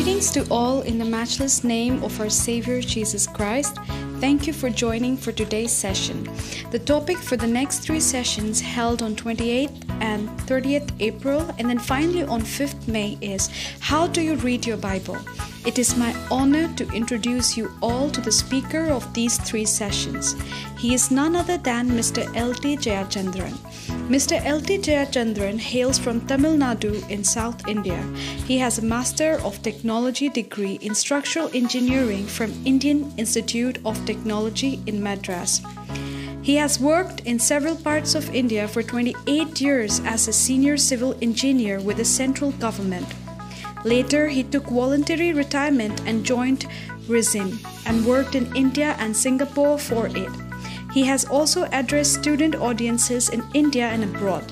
Greetings to all in the matchless name of our Savior Jesus Christ. Thank you for joining for today's session. The topic for the next 3 sessions held on 28th and 30th April and then finally on 5th May is How do you read your Bible? It is my honor to introduce you all to the speaker of these 3 sessions. He is none other than Mr. L.T. Jayachandran. Mr. L.T. Jayachandran hails from Tamil Nadu in South India. He has a Master of Technology degree in Structural Engineering from Indian Institute of Technology in Madras. He has worked in several parts of India for 28 years as a senior civil engineer with the central government. Later, he took voluntary retirement and joined RISIM and worked in India and Singapore for it. He has also addressed student audiences in India and abroad.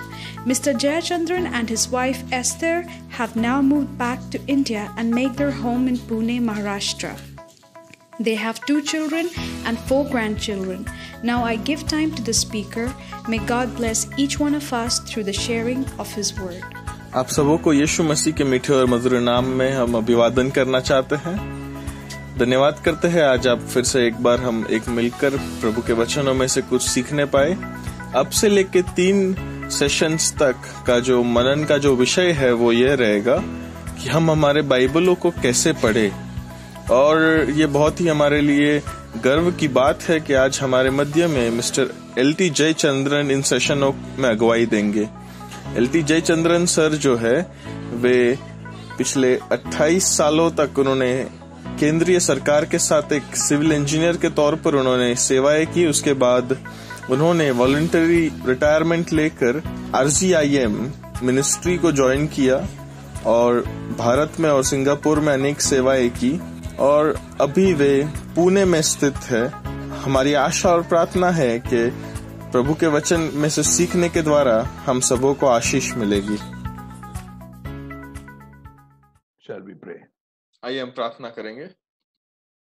Mr. Jayachandran and his wife Esther have now moved back to India and make their home in Pune, Maharashtra. They have 2 children and 4 grandchildren. Now I give time to the speaker. May God bless each one of us through the sharing of His word. आप सबों को यीशु मसीह के मीठे और मधुर नाम में हम अभिवादन करना चाहते हैं। धन्यवाद करते हैं आज आप फिर से एक बार हम एक मिलकर प्रभु के वचनों में से कुछ सीखने पाए। अब से लेके 3 सेशंस तक का जो मनन का जो विषय है वो ये रहेगा कि हम हमारे बाइबलों को कैसे पढ़े। और ये बहुत ही हमारे लिए गर्व की बात है कि आज हमारे मध्य में मिस्टर L.T. जयचंद्रन इन सेशनों में अगुवाई देंगे। L.T. जयचंद्रन सर जो है वे पिछले 28 सालों तक उन्होंने केंद्रीय सरकार के साथ एक सिविल इंजीनियर के तौर पर उन्होंने सेवाएं की। उसके बाद उन्होंने वॉलंटरी रिटायरमेंट लेकर RGIM मिनिस्ट्री को ज्वाइन किया और भारत में और सिंगापुर में अनेक सेवाएं की और अभी वे पुणे में स्थित है। हमारी आशा और प्रार्थना है कि प्रभु के वचन में से सीखने के द्वारा हम सबों को आशीष मिलेगी। Shall we pray? आइए हम प्रार्थना करेंगे।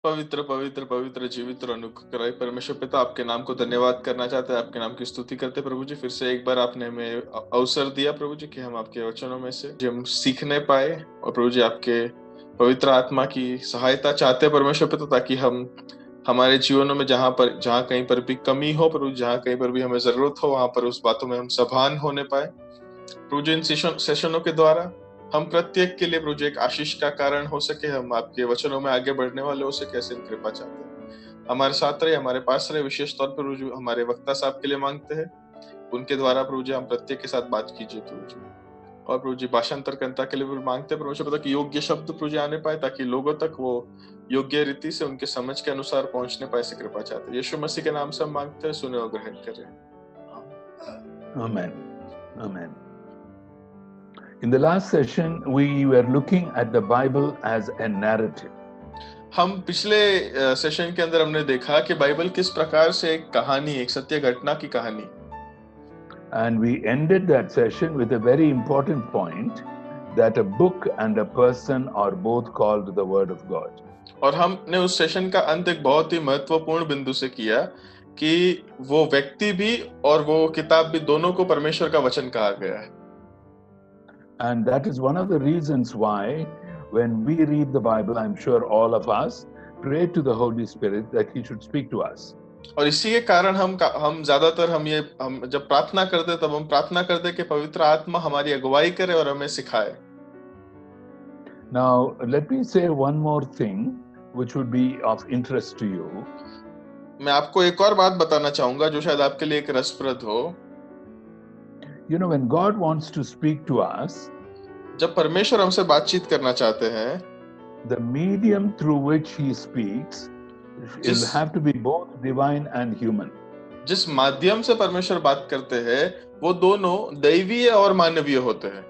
पवित्र पवित्र पवित्र जीवित और अनुग्रही परमेश्वर पिता, आपके नाम को धन्यवाद करना चाहते हैं, आपके नाम की स्तुति करते प्रभु जी। फिर से एक बार आपने हमें अवसर दिया प्रभु जी कि हम आपके वचनों में से हम सीखने पाए और प्रभु जी आपके पवित्र आत्मा की सहायता चाहते हैं परमेश्वर पिता, ताकि हम हमारे जीवनों में जहां कहीं पर भी कमी हो प्रभु, जहां कहीं पर भी हमें जरूरत हो वहां पर उस बातों में हम सभान होने पाए प्रभु जी। इन सेशनों के द्वारा हम प्रत्येक के लिए प्रभु जी एक आशीष का कारण हो सके, हम आपके वचनों में आगे बढ़ने वाले हो सके, ऐसे कृपा चाहते हैं। हमारे साथ रहे, हमारे पास रहे, विशेष तौर पर प्रभु जी हमारे वक्ता साहब के लिए मांगते हैं, उनके द्वारा प्रभु जी हम प्रत्येक के साथ बात कीजिए प्रभु जी। और प्रभु जी भाषांतरकर्ता के लिए भी मांगते हैं प्रभु जी कि योग्य शब्द प्रभु जी आने पाए, ताकि लोगों तक वो योग्य रीति से उनके समझ के अनुसार पहुंचने पाए, से कृपा चाहते हैं। यीशु मसीह के नाम से हम मांगते हैं, सुने और ग्रहण करें। Amen. Amen. In the last session, we were looking at the Bible as a narrative. हम पिछले सेशन के अंदर हमने देखा कि बाइबल किस प्रकार से एक कहानी, एक सत्य घटना की कहानी। And we ended that session with a very important point that a book and a person are both called the Word of God. और हमने उस सेशन का अंत एक बहुत ही महत्वपूर्ण बिंदु से किया कि वो व्यक्ति भी और वो किताब भी दोनों को परमेश्वर का वचन कहा गया है। And that is one of the reasons why when we read the Bible, I'm sure all of us pray to the Holy Spirit that He should speak to us. और इसी के कारण हम ज्यादातर हम जब प्रार्थना करते तब हम प्रार्थना करते कि पवित्र आत्मा हमारी अगुवाई करे और हमें सिखाए। Now, let me say one more thing which would be of interest to you. मैं आपको एक और बात बताना चाहूंगा जो शायद आपके लिए एक रसप्रद हो। You know, when God wants to speak to us, जब परमेश्वर हमसे बातचीत करना चाहते हैं, the medium through which He speaks will have to be both divine and human. जिस माध्यम से परमेश्वर बात करते हैं वो दोनों दैवीय और मानवीय होते हैं।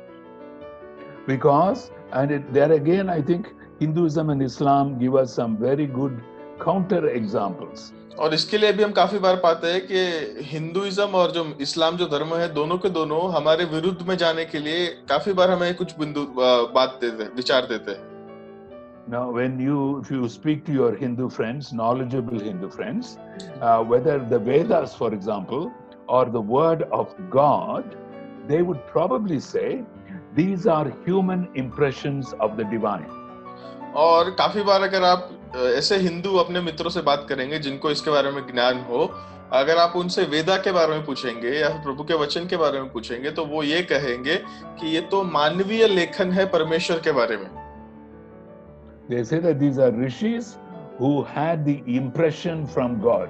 Because, and there again I think Hinduism and Islam give us some very good counter examples. और इसके लिए भी हम काफी बार पाते हैं कि हिंदुइज्म और जो इस्लाम जो धर्म है दोनों के दोनों हमारे विरुद्ध में जाने के लिए काफी बार हमें कुछ बिंदु बात देते हैं, विचार देते हैं। Now, if you speak to your Hindu friends, knowledgeable Hindu friends, whether the Vedas, for example, or the Word of God, they would probably say these are human impressions of the divine. और काफी बार अगर आप ऐसे हिंदू अपने मित्रों से बात करेंगे जिनको इसके बारे में ज्ञान हो, अगर आप उनसे वेदा के बारे में पूछेंगे या फिर प्रभु के वचन के बारे में पूछेंगे तो वो ये कहेंगे कि ये तो मानवीय लेखन है परमेश्वर के बारे में। They say that these are rishis who had the impression from God.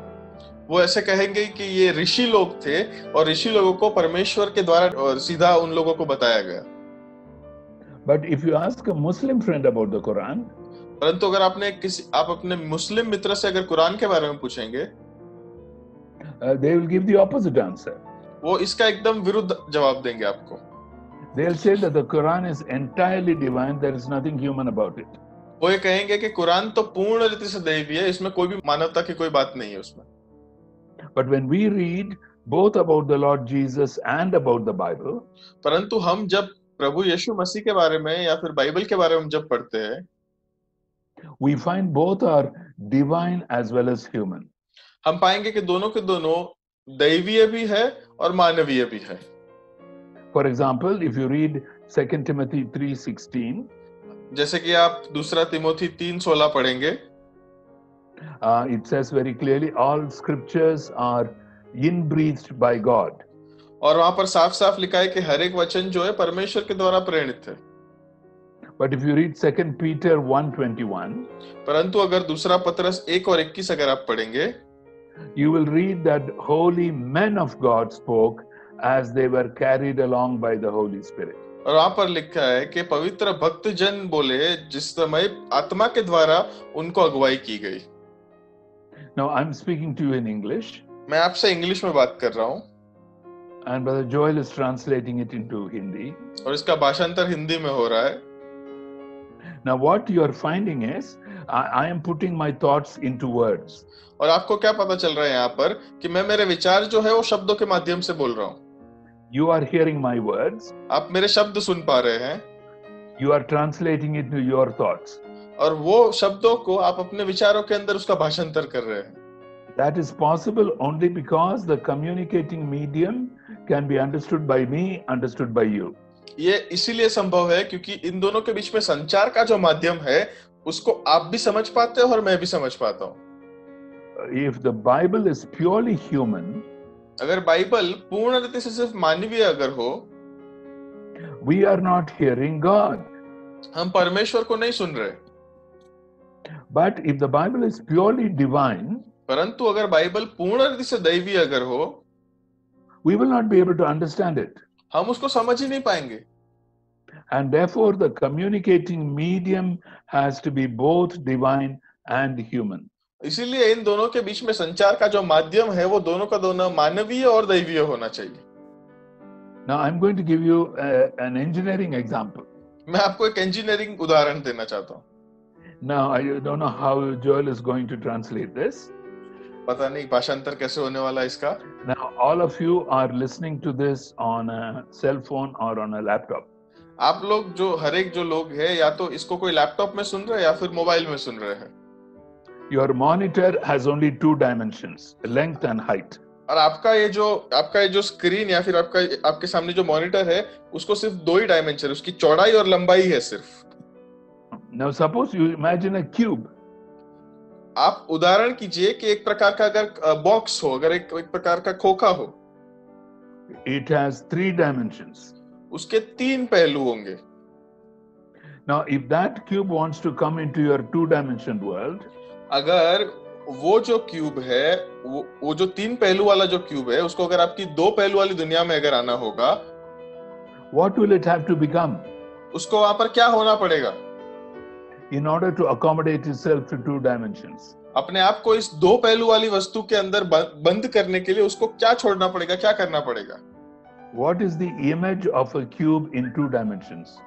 वो ऐसे कहेंगे कि ये ऋषि लोग थे और ऋषि लोगों को परमेश्वर के द्वारा सीधा उन लोगों को बताया गया। But if you ask a Muslim friend about the Quran, परंतु अगर आप अपने मुस्लिम मित्र से अगर कुरान के बारे में पूछेंगे, they will give the opposite answer. वो इसका एकदम विरुद्ध जवाब देंगे आपको। They'll say that the Quran is entirely divine, there is nothing human about it. वो ये कहेंगे कि कुरान तो पूर्ण रीति से दैवीय है, इसमें कोई भी मानवता की कोई बात नहीं है उसमें। But when we read both about the Lord Jesus and about the Bible, परंतु हम जब प्रभु यीशु मसीह के बारे में या फिर बाइबल के बारे में जब पढ़ते हैं, we find both are divine as well as human. हम पाएंगे कि दोनों के दोनों दैवीय भी है और मानवीय भी है। For example, if you read 2 Timothy 3:16, जैसे कि आप दूसरा तिमोथी 3:16 पढ़ेंगे, it says very clearly, all scriptures are inbreathed by God. और वहां पर साफ साफ लिखा है कि हर एक वचन जो है परमेश्वर के द्वारा प्रेरित है। But if you read 2 Peter 1:21, परंतु अगर दूसरा पतरस 1:21 अगर आप पढ़ेंगे, you will read that holy men of God spoke as they were carried along by the Holy Spirit. और वहां पर लिखा है कि पवित्र भक्त जन बोले जिस समय आत्मा के द्वारा उनको अगुवाई की गई। Now I'm speaking to you in English, मैं आपसे इंग्लिश में बात कर रहा हूँ and Brother Joel is translating it into Hindi. और इसका भाषांतर हिंदी में हो रहा है। Now what you are finding is, I am putting my thoughts into words. और आपको क्या पता चल रहा है यहाँ पर कि मैं मेरे विचार जो है वो शब्दों के माध्यम से बोल रहा हूँ। You are hearing my words. आप मेरे शब्द सुन पा रहे हैं You are translating it into your thoughts. और वो शब्दों को आप अपने विचारों के अंदर उसका भाषांतर कर रहे हैं। That is possible only because the communicating medium can be understood by me, understood by you. ये इसीलिए संभव है क्योंकि इन दोनों के बीच में संचार का जो माध्यम है उसको आप भी समझ पाते हो और मैं भी समझ पाता हूँ। If the Bible is purely human, अगर बाइबल पूर्ण रीति से सिर्फ मानवीय अगर हो, we are not hearing God. हम परमेश्वर को नहीं सुन रहे। But if the Bible is purely divine, परंतु अगर बाइबल पूर्ण रीति से दैवीय अगर हो, we will not be able to understand it. हम उसको समझ ही नहीं पाएंगे। And therefore, the communicating medium has to be both divine and human. इसीलिए इन दोनों के बीच में संचार का जो माध्यम है वो दोनों का दोनों मानवीय और दैवीय होना चाहिए। Now, I'm going to give you an engineering example. मैं आपको एक इंजीनियरिंग उदाहरण देना चाहता हूँ। Now, I don't know how Joel is going to translate this. पता नहीं भाषांतर कैसे होने वाला इसका। Now, all of you are listening to this on a cell phone or on a laptop. आप लोग जो हर एक जो लोग हैं या तो इसको कोई लैपटॉप में सुन रहे हैं या फिर मोबाइल में सुन रहे हैं। Your monitor has only 2 dimensions, length and height. और आपका ये जो स्क्रीन या फिर आपके सामने जो मॉनिटर है उसको सिर्फ 2 ही डायमेंशन है, उसकी चौड़ाई और लंबाई है सिर्फ। Now, suppose you imagine a cube. आप उदाहरण कीजिए कि एक प्रकार का अगर बॉक्स हो, अगर एक प्रकार का खोखा हो, It has 3 dimensions. उसके 3 पहलू होंगे। Now, if that cube wants to come into your 2-dimension world, अगर वो जो क्यूब है वो जो 3 पहलू वाला जो क्यूब है उसको अगर आपकी 2 पहलू वाली दुनिया में अगर आना होगा, what will it have to become उसको वहां पर क्या होना पड़ेगा in order to accommodate itself to 2 dimensions? अपने आप को इस 2 पहलू वाली वस्तु के अंदर बंद करने के लिए उसको क्या छोड़ना पड़ेगा, क्या करना पड़ेगा? What is the image of a cube in 2 dimensions?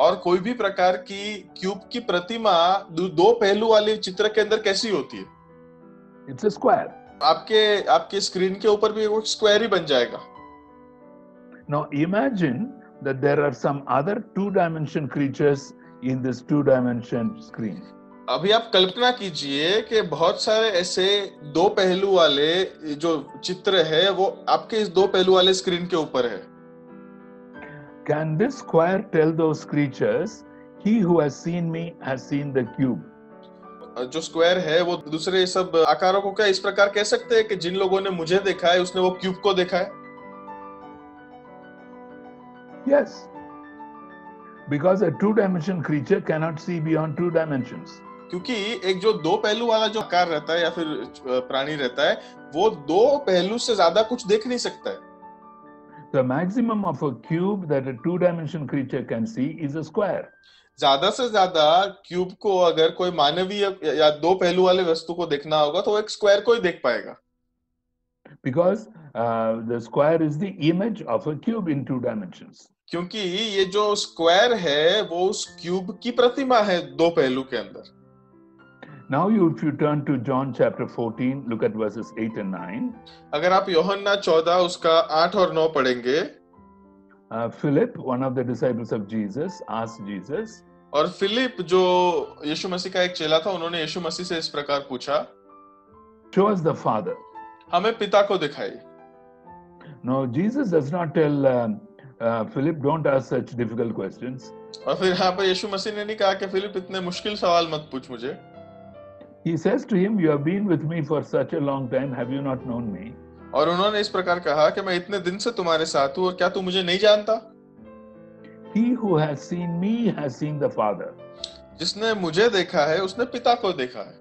और कोई भी प्रकार की क्यूब की प्रतिमा 2 पहलू वाले चित्र के अंदर कैसी होती है? It's a square. आपके स्क्रीन के ऊपर भी वो स्क्वायर ही बन जाएगा। Now imagine that there are some other 2-dimension creatures in this 2-dimension screen. अभी आप कल्पना कीजिए कि बहुत सारे ऐसे 2 पहलू वाले जो चित्र है वो आपके इस 2 पहलू वाले स्क्रीन के ऊपर है। Can this square tell those creatures, He who has seen me has seen the cube. जो स्क्वायर है वो दूसरे सब आकारों को क्या इस प्रकार कह सकते हैं कि जिन लोगों ने मुझे देखा है उसने वो क्यूब को देखा है? Yes. Because a two-dimensional creature cannot see beyond two dimensions. क्योंकि एक जो दो पहलू वाला जो आकार रहता है या फिर प्राणी रहता है वो दो पहलू से ज्यादा कुछ देख नहीं सकता है। The maximum of a cube that a two-dimensional creature can see is a square. ज्यादा से ज्यादा क्यूब को अगर कोई मानवीय या दो पहलू वाले वस्तु को देखना होगा तो वो एक स्क्वायर को ही देख पाएगा। Because the square is the image of a cube in two dimensions. क्योंकि ये जो स्क्वायर है वो उस क्यूब की प्रतिमा है दो पहलू के अंदर। Now if you turn to John chapter 14, look at verses 8 and 9. अगर आप यूहन्ना 14 उसका 8 और 9 पढ़ेंगे, Philip, one of the disciples of Jesus, asked Jesus, और फिलिप जो यीशु मसीह का एक चेला था उन्होंने यीशु मसीह से इस प्रकार पूछा, show us the Father. हमें पिता को दिखाइए। No, Jesus does not tell Philip, don't ask such difficult questions. और फिर यहाँ पर यीशु मसीह ने नहीं कहा कि फिलिप इतने मुश्किल सवाल मत पूछ मुझे। He says to him, you have been with me for such a long time, have you not known me? और उन्होंने इस प्रकार कहा कि मैं इतने दिन से तुम्हारे साथ हूँ और क्या तू मुझे नहीं जानता? He who has seen me has seen the Father. जिसने मुझे देखा है उसने पिता को देखा है।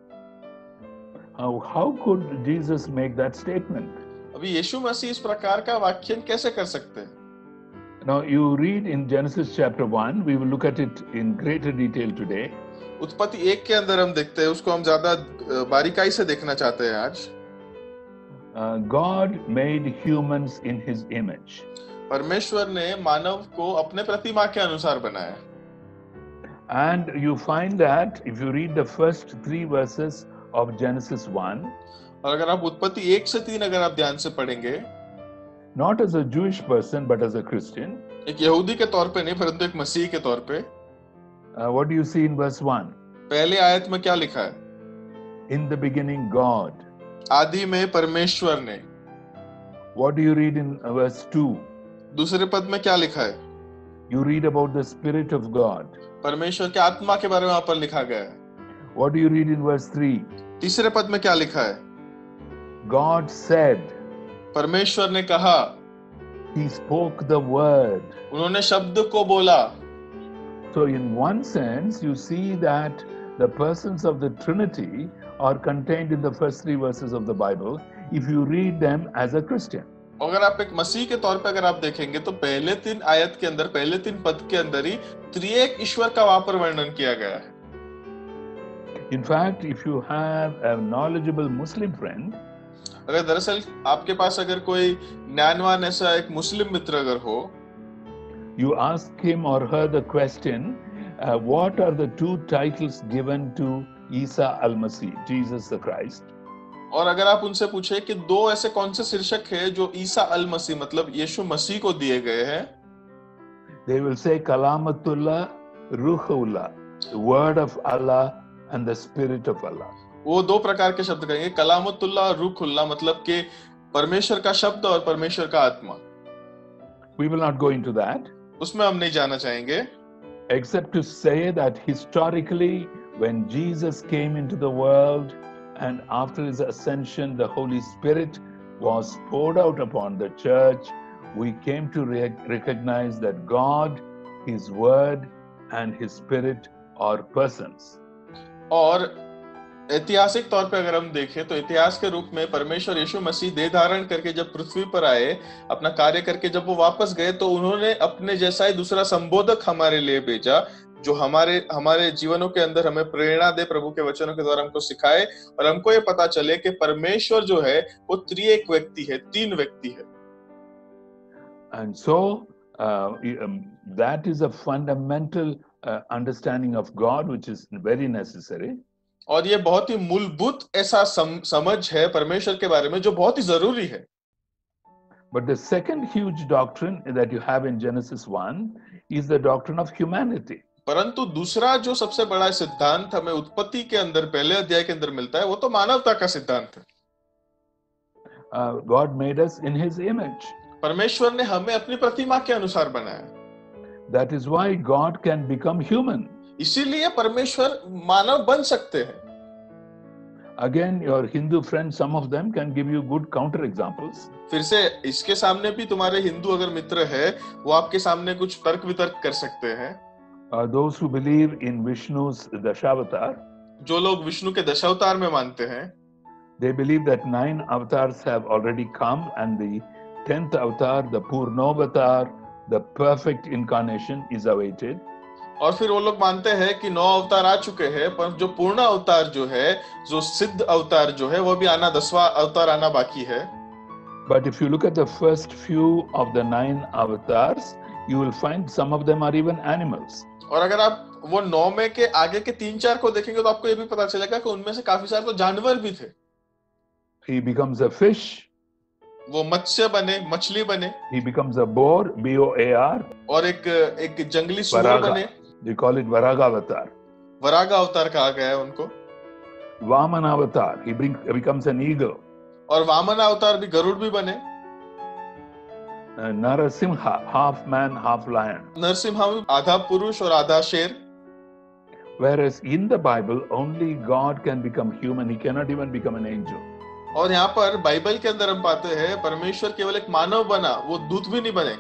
How could Jesus make that statement? अभी यीशु मसीह इस प्रकार का वाक्य कैसे कर सकते हैं? Now you read in Genesis chapter 1, we will look at it in greater detail today. उत्पत्ति 1 के अंदर हम देखते हैं, उसको हम ज्यादा बारीकाई से देखना चाहते हैं आज। God made humans in his image. परमेश्वर ने मानव को अपने प्रतिमा के अनुसार बनाया। And you find that if you read the first 3 verses of Genesis 1, और अगर आप उत्पत्ति 1 से 3 अगर आप ध्यान से पढ़ेंगे, not as a Jewish person but as a Christian, एक यहूदी के तौर पे नहीं परंतु एक मसीही के तौर पे, what do you see in verse 1? पहले आयत में क्या लिखा है? In the beginning God. आदि में परमेश्वर ने। What do you read in verse 2? दूसरे पद में क्या लिखा है? You read about the Spirit of God. परमेश्वर के आत्मा के बारे में वहां पर लिखा गया है। What do you read in verse 3? तीसरे पद में क्या लिखा है? God said. परमेश्वर ने कहा। He spoke the word. उन्होंने शब्द को बोला। So in one sense, you see that the persons of the Trinity are contained in the first 3 verses of the Bible if you read them as a Christian. अगर आप एक मसीह के तौर पे अगर आप देखेंगे तो पहले 3 आयत के अंदर, पहले 3 पद के अंदर ही त्रिएक ईश्वर का वहां पर वर्णन किया गया है। In fact, if you have a knowledgeable Muslim friend, अगर दरअसल आपके पास अगर कोई ज्ञानवान ऐसा एक मुस्लिम मित्र अगर हो, you ask him or her the question, what are the 2 titles given to Isa al-Masih, Jesus the Christ? और अगर आप उनसे पूछे कि 2 ऐसे कौन से शीर्षक है जो ईसा अल मसीह मतलब यीशु मसीह को दिए गए हैं, they will say Kalamatullah, Ruhullah, the word of Allah and the spirit of Allah. वो 2 प्रकार के शब्द कहेंगे, कलामतुल्लाह और रूहुल्लाह, मतलब कि परमेश्वर का शब्द और परमेश्वर का आत्मा। We will not go into that. उसमें हम नहीं जाना चाहेंगे, except to say that historically when Jesus came into the world and after his ascension the Holy Spirit was poured out upon the church, we came to recognize that God, his word and his spirit are persons. और ऐतिहासिक तौर पे अगर हम देखें तो इतिहास के रूप में परमेश्वर यीशु मसीह देह धारण करके जब पृथ्वी पर आए, अपना कार्य करके जब वो वापस गए तो उन्होंने अपने जैसा ही दूसरा संबोधक हमारे लिए भेजा जो हमारे जीवनों के अंदर हमें प्रेरणा दे, प्रभु के वचनों के द्वारा हमको सिखाए और हमको ये पता चले कि परमेश्वर जो है वो त्रिएक व्यक्ति है, 3 व्यक्ति है। And so that is a fundamental understanding of God which is very necessary. और ये बहुत ही मूलभूत ऐसा समझ है परमेश्वर के बारे में जो बहुत ही जरूरी है। But the second huge doctrine that you have in Genesis 1 is the doctrine of humanity. परंतु दूसरा जो सबसे बड़ा सिद्धांत हमें उत्पत्ति के अंदर पहले अध्याय के अंदर मिलता है वो तो मानवता का सिद्धांत है। God made us in his image. परमेश्वर ने हमें अपनी प्रतिमा के अनुसार बनाया। That is why God can become human. इसीलिए परमेश्वर मानव बन सकते हैं। Again, your Hindu friends, some of them can give you good counter examples. फिर से इसके सामने भी तुम्हारे हिंदू अगर मित्र है, वो आपके सामने कुछ तर्क वितर्क कर सकते हैं। Those who believe in Vishnu's Dashavatar, जो लोग विष्णु के दशावतार में मानते हैं, they believe that 9 avatars have already come, and the 10th avatar, the Purnavatar, the perfect incarnation, is awaited. और फिर वो लोग मानते हैं कि 9 अवतार आ चुके हैं, पर जो पूर्ण अवतार जो है, जो सिद्ध अवतार जो है, वो भी आना, 10वां अवतार आना बाकी है। But if you look at the first few of the 9 avatars, you will find some of them are even animals. और अगर आप वो 9 में के आगे के 3-4 को देखेंगे तो आपको ये भी पता चलेगा कि उनमें से काफी सारे तो जानवर भी थे। He becomes a fish. वो मत्स्य बने, मछली बने। He becomes a boar, B-O-A-R. और एक जंगली सुअर बने। They call it Varaga avatar. वरागा अवतार कहा गया है उनको। Vamana avatar. He becomes an eagle. और वामन अवतार भी गरुड़ भी बने। Narasimha, half man, half lion. Narasimha भी आधा पुरुष और आधा शेर। Whereas in the Bible, only God can become human. He cannot even become an angel. और यहाँ पर बाइबल के अंदर हम पाते हैं परमेश्वर केवल एक मानव बना, वो दूत भी नहीं बने।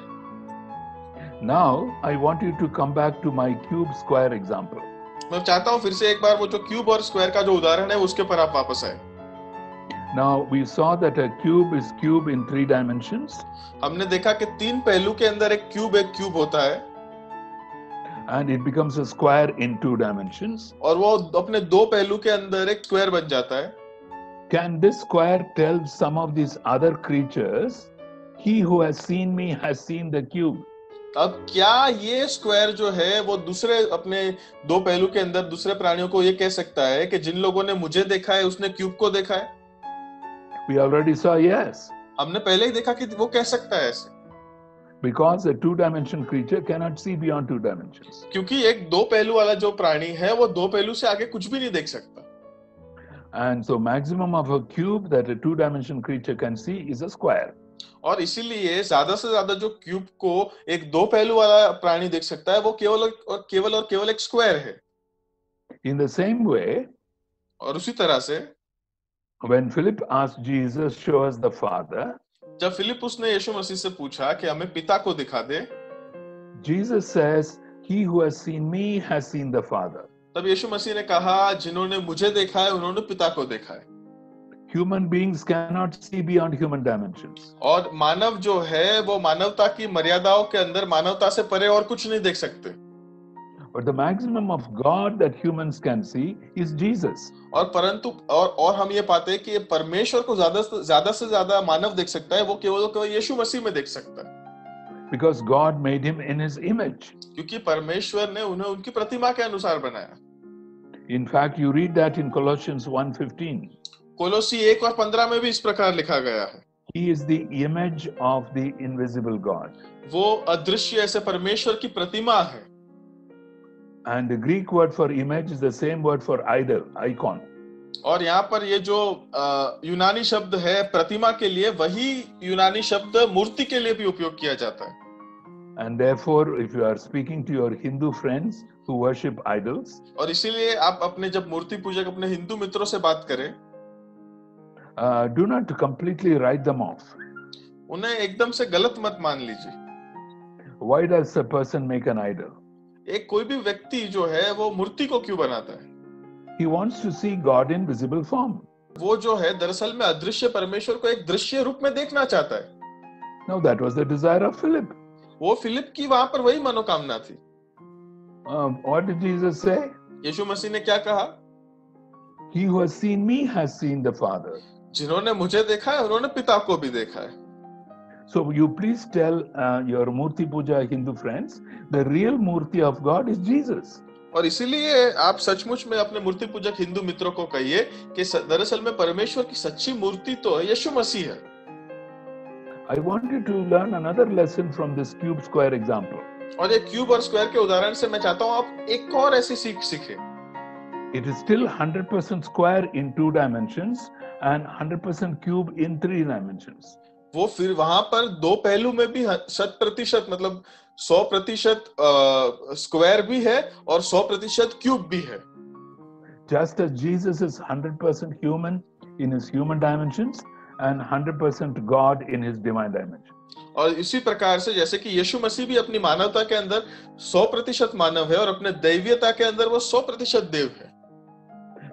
Now, I want you to come back to my cube square example. मैं चाहता हूँ फिर से एक बार वो जो क्यूब और स्क्वायर का जो उदाहरण है उसके पर आप वापस आए। Now, we saw that a cube is cube in 3 dimensions. हमने देखा कि 3 पहलू के अंदर एक क्यूब होता है। And it becomes a square in 2 dimensions. और वो अपने 2 पहलू के अंदर एक स्क्वायर बन जाता है। Can this square tell some of these other creatures, he who has seen me has seen the cube? अब क्या ये स्क्वायर जो है वो दूसरे अपने 2 पहलू के अंदर दूसरे प्राणियों को ये कह सकता है कि जिन लोगों ने मुझे देखा है उसने क्यूब को देखा है? We already saw yes. हमने पहले ही देखा कि वो कह सकता है ऐसे। Because a 2-dimension creature cannot see beyond 2 dimensions. क्योंकि एक 2 पहलू वाला जो प्राणी है वो 2 पहलू से आगे कुछ भी नहीं देख सकता। And so maximum of a cube that a 2-dimension creature can see is a square. और इसीलिए ज्यादा से ज्यादा जो क्यूब को एक 2 पहलू वाला प्राणी देख सकता है वो केवल एक स्क्वायर है। In the same way, और उसी तरह से when Philip asked Jesus, show us the Father, जब फिलिपुस ने यीशु मसीह से पूछा कि हमें पिता को दिखा दे, Jesus says, he who has seen me has seen the Father. तब यीशु मसीह ने कहा जिन्होंने मुझे देखा है उन्होंने पिता को देखा है। Human beings cannot see beyond human dimensions. और मानव जो है वो मानवता की मर्यादाओं के अंदर मानवता से परे और कुछ नहीं देख सकते। But the maximum of God that humans can see is Jesus. और परंतु और हम ये पाते हैं कि परमेश्वर को ज्यादा से ज्यादा मानव देख सकता है, वो केवल यीशु मसीह में देख सकता है। Because God made him in his image. क्योंकि परमेश्वर ने उन्हें उनकी प्रतिमा के अनुसार बनाया। In fact, you read that in Colossians 1:15. कोलोसी 1:15 में भी इस प्रकार लिखा गया है। He is the image of the invisible God. वो अदृश्य ऐसे परमेश्वर की प्रतिमा है। And the Greek word for image is the same word for idol, icon. और यहाँ पर ये जो यूनानी शब्द है प्रतिमा के लिए, वही यूनानी शब्द मूर्ति के लिए भी उपयोग किया जाता है। And therefore, if you are speaking to your Hindu friends who worship idols, और इसीलिए आप अपने जब मूर्ति पूजक अपने हिंदू मित्रों से बात करें, do not completely write them off. उन्हें एकदम से गलत मत मान लीजिए। Why does a person make an idol? एक कोई भी व्यक्ति जो है वो मूर्ति को क्यों बनाता है? He wants to see God in visible form. वो जो है दरअसल में अदृश्य परमेश्वर को एक दृश्य रूप में देखना चाहता है। Now that was the desire of Philip. वो फिलिप की वहां पर वही मनोकामना थी। What did Jesus say? यीशु मसीह ने क्या कहा? He who has seen me has seen the Father. जिन्होंने मुझे देखा है उन्होंने पिता को भी देखा है। So you please tell your Murti Puja Hindu friends, the real Murti of God is Jesus. और इसीलिए आप सचमुच में अपने मूर्ति पूजक हिंदू मित्रों को कहिए कि दरअसल में परमेश्वर की सच्ची मूर्ति तो यीशु मसीह है। I want you to learn another lesson from this cube square example. और ये क्यूब और स्क्वायर के उदाहरण से मैं चाहता हूं आप एक और ऐसी सीख सीखें। It is still 100% square in 2 dimensions and 100% cube in 3 dimensions. वो फिर वहां पर दो पहलू में भी 100% मतलब 100% स्क्वायर भी है और 100% क्यूब भी है. Just as Jesus is 100% human in his human dimensions and 100% God in his divine dimension. और इसी प्रकार से जैसे कि यीशु मसीह भी अपनी मानवता के अंदर 100% मानव है और अपने दैवीयता के अंदर वो 100% देव है.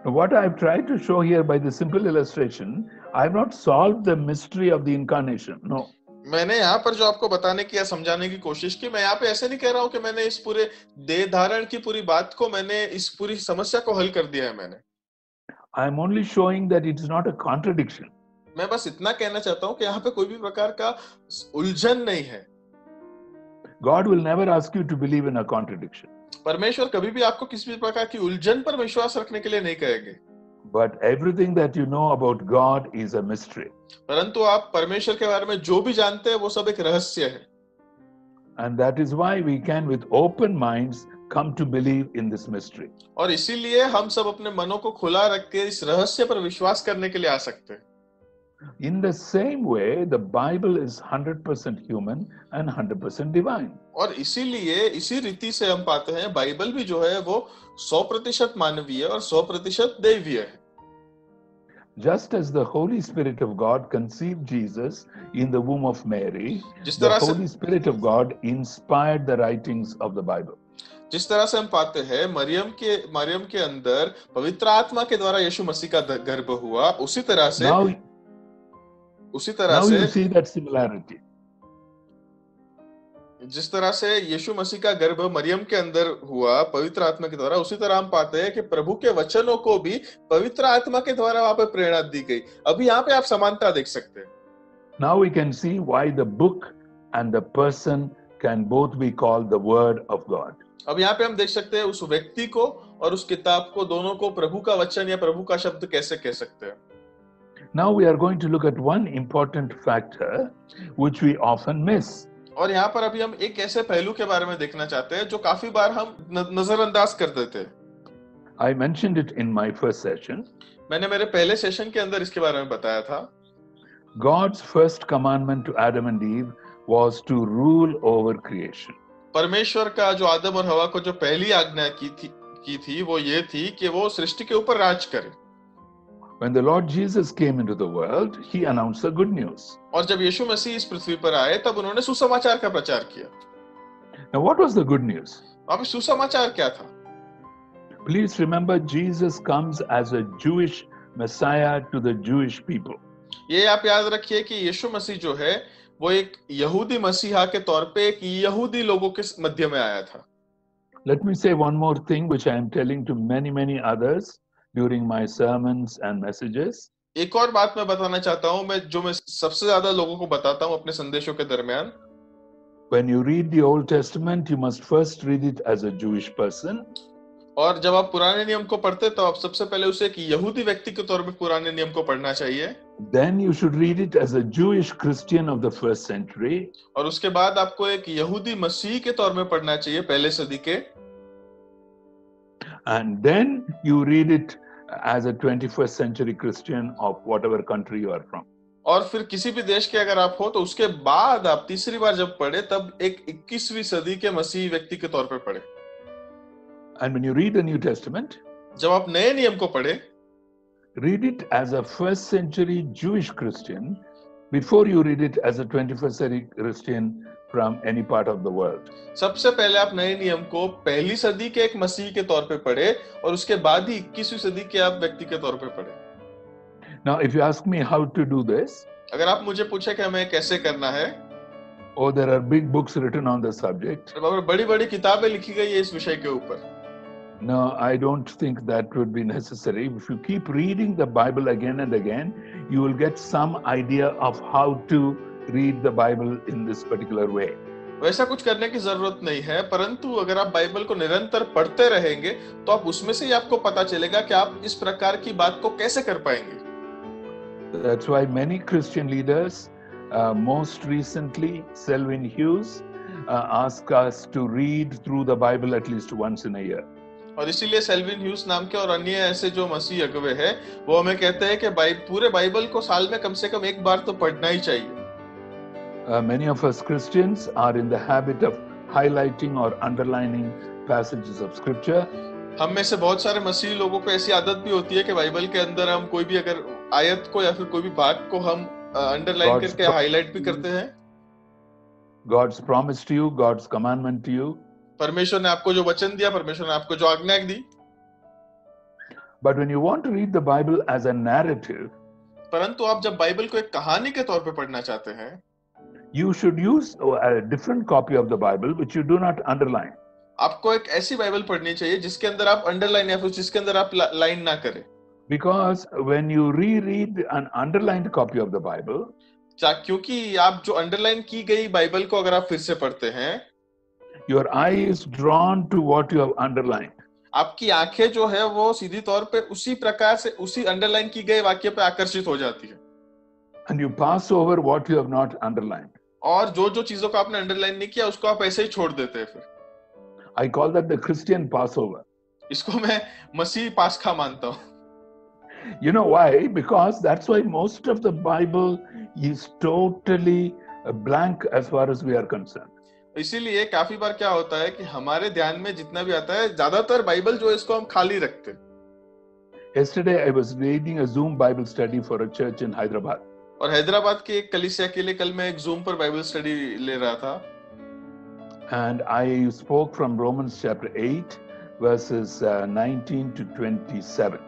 Now, what I've tried to show here by the simple illustration, I have not solved the mystery of the incarnation. No. मैंने यहाँ पर जो आपको बताने की या समझाने की कोशिश की, मैं यहाँ पे ऐसे नहीं कह रहा हूँ कि मैंने इस पूरे देह धारण की पूरी बात को, मैंने इस पूरी समस्या को हल कर दिया है. मैंने I am only showing that it is not a contradiction. मैं बस इतना कहना चाहता हूँ कि यहाँ पे कोई भी प्रकार का उलझन नहीं है. God will never ask you to believe in a contradiction. परमेश्वर कभी भी आपको किसी भी प्रकार की उलझन पर विश्वास रखने के लिए नहीं कहेंगे. But everything that you know about God is a mystery. परंतु आप परमेश्वर के बारे में जो भी जानते हैं वो सब एक रहस्य है. And that is why we can with open minds come to believe in this mystery. और इसीलिए हम सब अपने मनों को खुला रख के इस रहस्य पर विश्वास करने के लिए आ सकते हैं. In the same way, the Bible is 100% human and 100% divine. और इसीलिए इसी रीति से हम पाते हैं बाइबल भी जो है वो 100% मानवीय और 100% दैवीय है. Just as the Holy Spirit of God conceived Jesus in the womb of Mary, जिस the तरह से Holy Spirit of God inspired the writings of the Bible. जिस तरह से हम पाते हैं मरियम के अंदर पवित्र आत्मा के द्वारा यीशु मसीह का गर्भ हुआ, उसी तरह से Now you see that similarity. जिस तरह से यीशु मसीह का गर्भ मरियम के अंदर हुआ पवित्र आत्मा के द्वारा, उसी तरह हम पाते हैं कि प्रभु के वचनों को भी पवित्र आत्मा के द्वारा वहां पर प्रेरणा दी गई. अभी यहाँ पे आप समानता देख सकते हैं. Now we can see why the book and the person can both be called the Word of God. अब यहाँ पे हम देख सकते हैं उस व्यक्ति को और उस किताब को, दोनों को प्रभु का वचन या प्रभु का शब्द कैसे कह सकते हैं. Now we are going to look at one important factor which we often miss. और यहाँ पर अभी हम एक ऐसे पहलू के बारे में देखना चाहते हैं जो काफी बार हम नजरअंदाज कर देते हैं. I mentioned it in my first session. मैंने मेरे पहले सेशन के अंदर इसके बारे में बताया था. God's first commandment to Adam and Eve was to rule over creation. परमेश्वर का जो आदम और हवा को जो पहली आज्ञा की थी वो ये थी कि वो सृष्टि के ऊपर राज करे. When the Lord Jesus came into the world, he announced the good news. और जब यीशु मसीह इस पृथ्वी पर आए तब उन्होंने सुसमाचार का प्रचार किया. Now what was the good news? अब सुसमाचार क्या था? Please remember, Jesus comes as a Jewish Messiah to the Jewish people. ये आप याद रखिए कि यीशु मसीह जो है वो एक यहूदी मसीहा के तौर पे एक यहूदी लोगों के मध्य में आया था. Let me say one more thing which I am telling to many others during my sermons and messages. एक और बात मैं बताना चाहता हूँ, मैं सबसे ज्यादा लोगों को बताता हूँ अपने संदेशों के दरमियान. When you read the Old Testament, you must first read it as a Jewish person. और जब आप पुराने नियम को पढ़ते तो आप सबसे पहले उसे एक यहूदी व्यक्ति के तौर पे पुराने नियम को पढ़ना चाहिए. Then you should read it as a Jewish Christian of the first century. और उसके बाद आपको एक यहूदी मसीह के तौर में पढ़ना चाहिए पहले सदी के. And then you read it as a 21st century Christian of whatever country you are from. और फिर किसी भी देश के अगर आप हो तो उसके बाद आप तीसरी बार जब पढ़े तब एक 21वीं सदी के मसीही व्यक्ति के तौर पे पढ़े. And when you read the New Testament, जब आप नए नियम को पढ़े, read it as a first century Jewish Christian before you read it as a 21st century Christian from any part of the world. सबसे पहले आप नए नियम को पहली सदी के एक मसीही के तौर पे पढ़े और उसके बाद ही 21वीं सदी के आप व्यक्ति के तौर पे पढ़े. Now if you ask me how to do this, अगर आप मुझे पूछे कि हमें कैसे करना है, oh there are big books written on the subject. बड़ी-बड़ी किताबें लिखी गई है इस विषय के ऊपर. No, I don't think that would be necessary. If you keep reading the Bible again and again, you will get some idea of how to read the Bible in this particular way. वैसा कुछ करने की जरूरत नहीं है, परंतु अगर आप बाइबल को निरंतर पढ़ते रहेंगे तो आप उसमें से ही आपको पता चलेगा कि आप इस प्रकार की बात को कैसे कर पाएंगे. That's why many Christian leaders, most recently Selwyn Hughes, ask us to read through the Bible at least once in a year. और इसीलिए सेल्विन ह्यूज नाम के और अन्य ऐसे जो मसीह अगुवे हैं वो हमें कहते हैं कि पूरे बाइबल को साल में कम से कम एक बार तो पढ़ना ही चाहिए. Many of us Christians are in the habit of highlighting or underlining passages of scripture. हम में से बहुत सारे मसीही लोगों को ऐसी आदत भी होती है कि बाइबल के अंदर हम कोई भी अगर आयत को या फिर कोई भी भाग को हम अंडरलाइन करके हाईलाइट भी करते हैं. God's promise to you, God's commandment to you. परमेश्वर ने आपको जो वचन दिया, परमेश्वर ने आपको जो आज्ञा दी. But when you want to read the Bible as a narrative, परंतु आप जब बाइबल को एक कहानी के तौर पे पढ़ना चाहते हैं, you should use a different copy of the Bible which you do not underline. आपको एक ऐसी बाइबल पढ़नी चाहिए जिसके अंदर आप अंडरलाइन या फिर जिसके अंदर आप लाइन ना करें. Because when you reread an underlined copy of the Bible, क्योंकि आप जो अंडरलाइन की गई बाइबल को अगर आप फिर से पढ़ते हैं, your eye is drawn to what you have underlined. आपकी आंखें जो है वो सीधी तौर पे उसी प्रकार से उसी अंडरलाइन की गए वाक्य पे आकर्षित हो जाती है. And you pass over what you have not underlined. और जो जो चीजों को आपने अंडरलाइन नहीं किया उसको आप ऐसे ही छोड़ देते हैं फिर. I call that the Christian Passover. इसको मैं मसीह पास्खा मानता हूँ. You know why? Because that's why most of the Bible is totally blank as far as we are concerned. इसीलिए काफी बार क्या होता है कि हमारे ध्यान में जितना भी आता है, ज्यादातर बाइबल जो है इसको हम खाली रखते हैं. Yesterday I was leading a Zoom Bible study for a church in Hyderabad. और हैदराबाद के एक कलीसिया के लिए कल मैं एक जूम पर बाइबल स्टडी ले रहा था. And I spoke from Romans chapter 8 verses 19 to 27.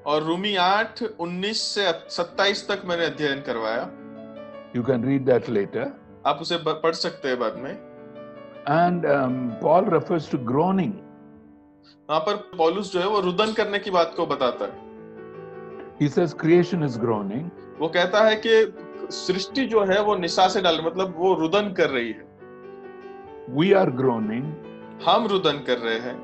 और रोमी 8 19 से 27 तक मैंने अध्ययन करवाया. You can read that later. आप उसे पढ़ सकते हैं बाद में. And Paul refers to groaning. वहां पर पौलुस जो है वो रुदन करने की बात को बताता है. He says creation is groaning. वो कहता है कि सृष्टि जो है वो निशा से डाल, मतलब वो रुदन कर रही है. We are groaning. हम रुदन कर रहे हैं.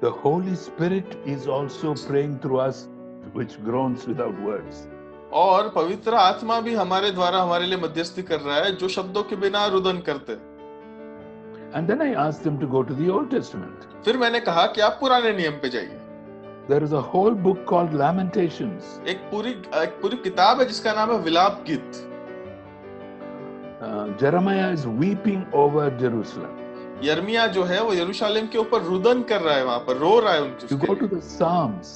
The Holy Spirit is also praying through us, which groans without words. और पवित्र आत्मा भी हमारे द्वारा हमारे लिए मध्यस्थी कर रहा है, जो शब्दों के बिना रुदन करते हैं. And then I asked them to go to the Old Testament. फिर मैंने कहा कि आप पुराने नियम पे जाइए. There is a whole book called Lamentations. एक पूरी किताब है जिसका नाम है विलाप गीत. Jeremiah is weeping over Jerusalem. यर्मिया जो है वो यरूशलेम के ऊपर रुदन कर रहा है, वहां पर रो रहा है उनके. You go to the Psalms.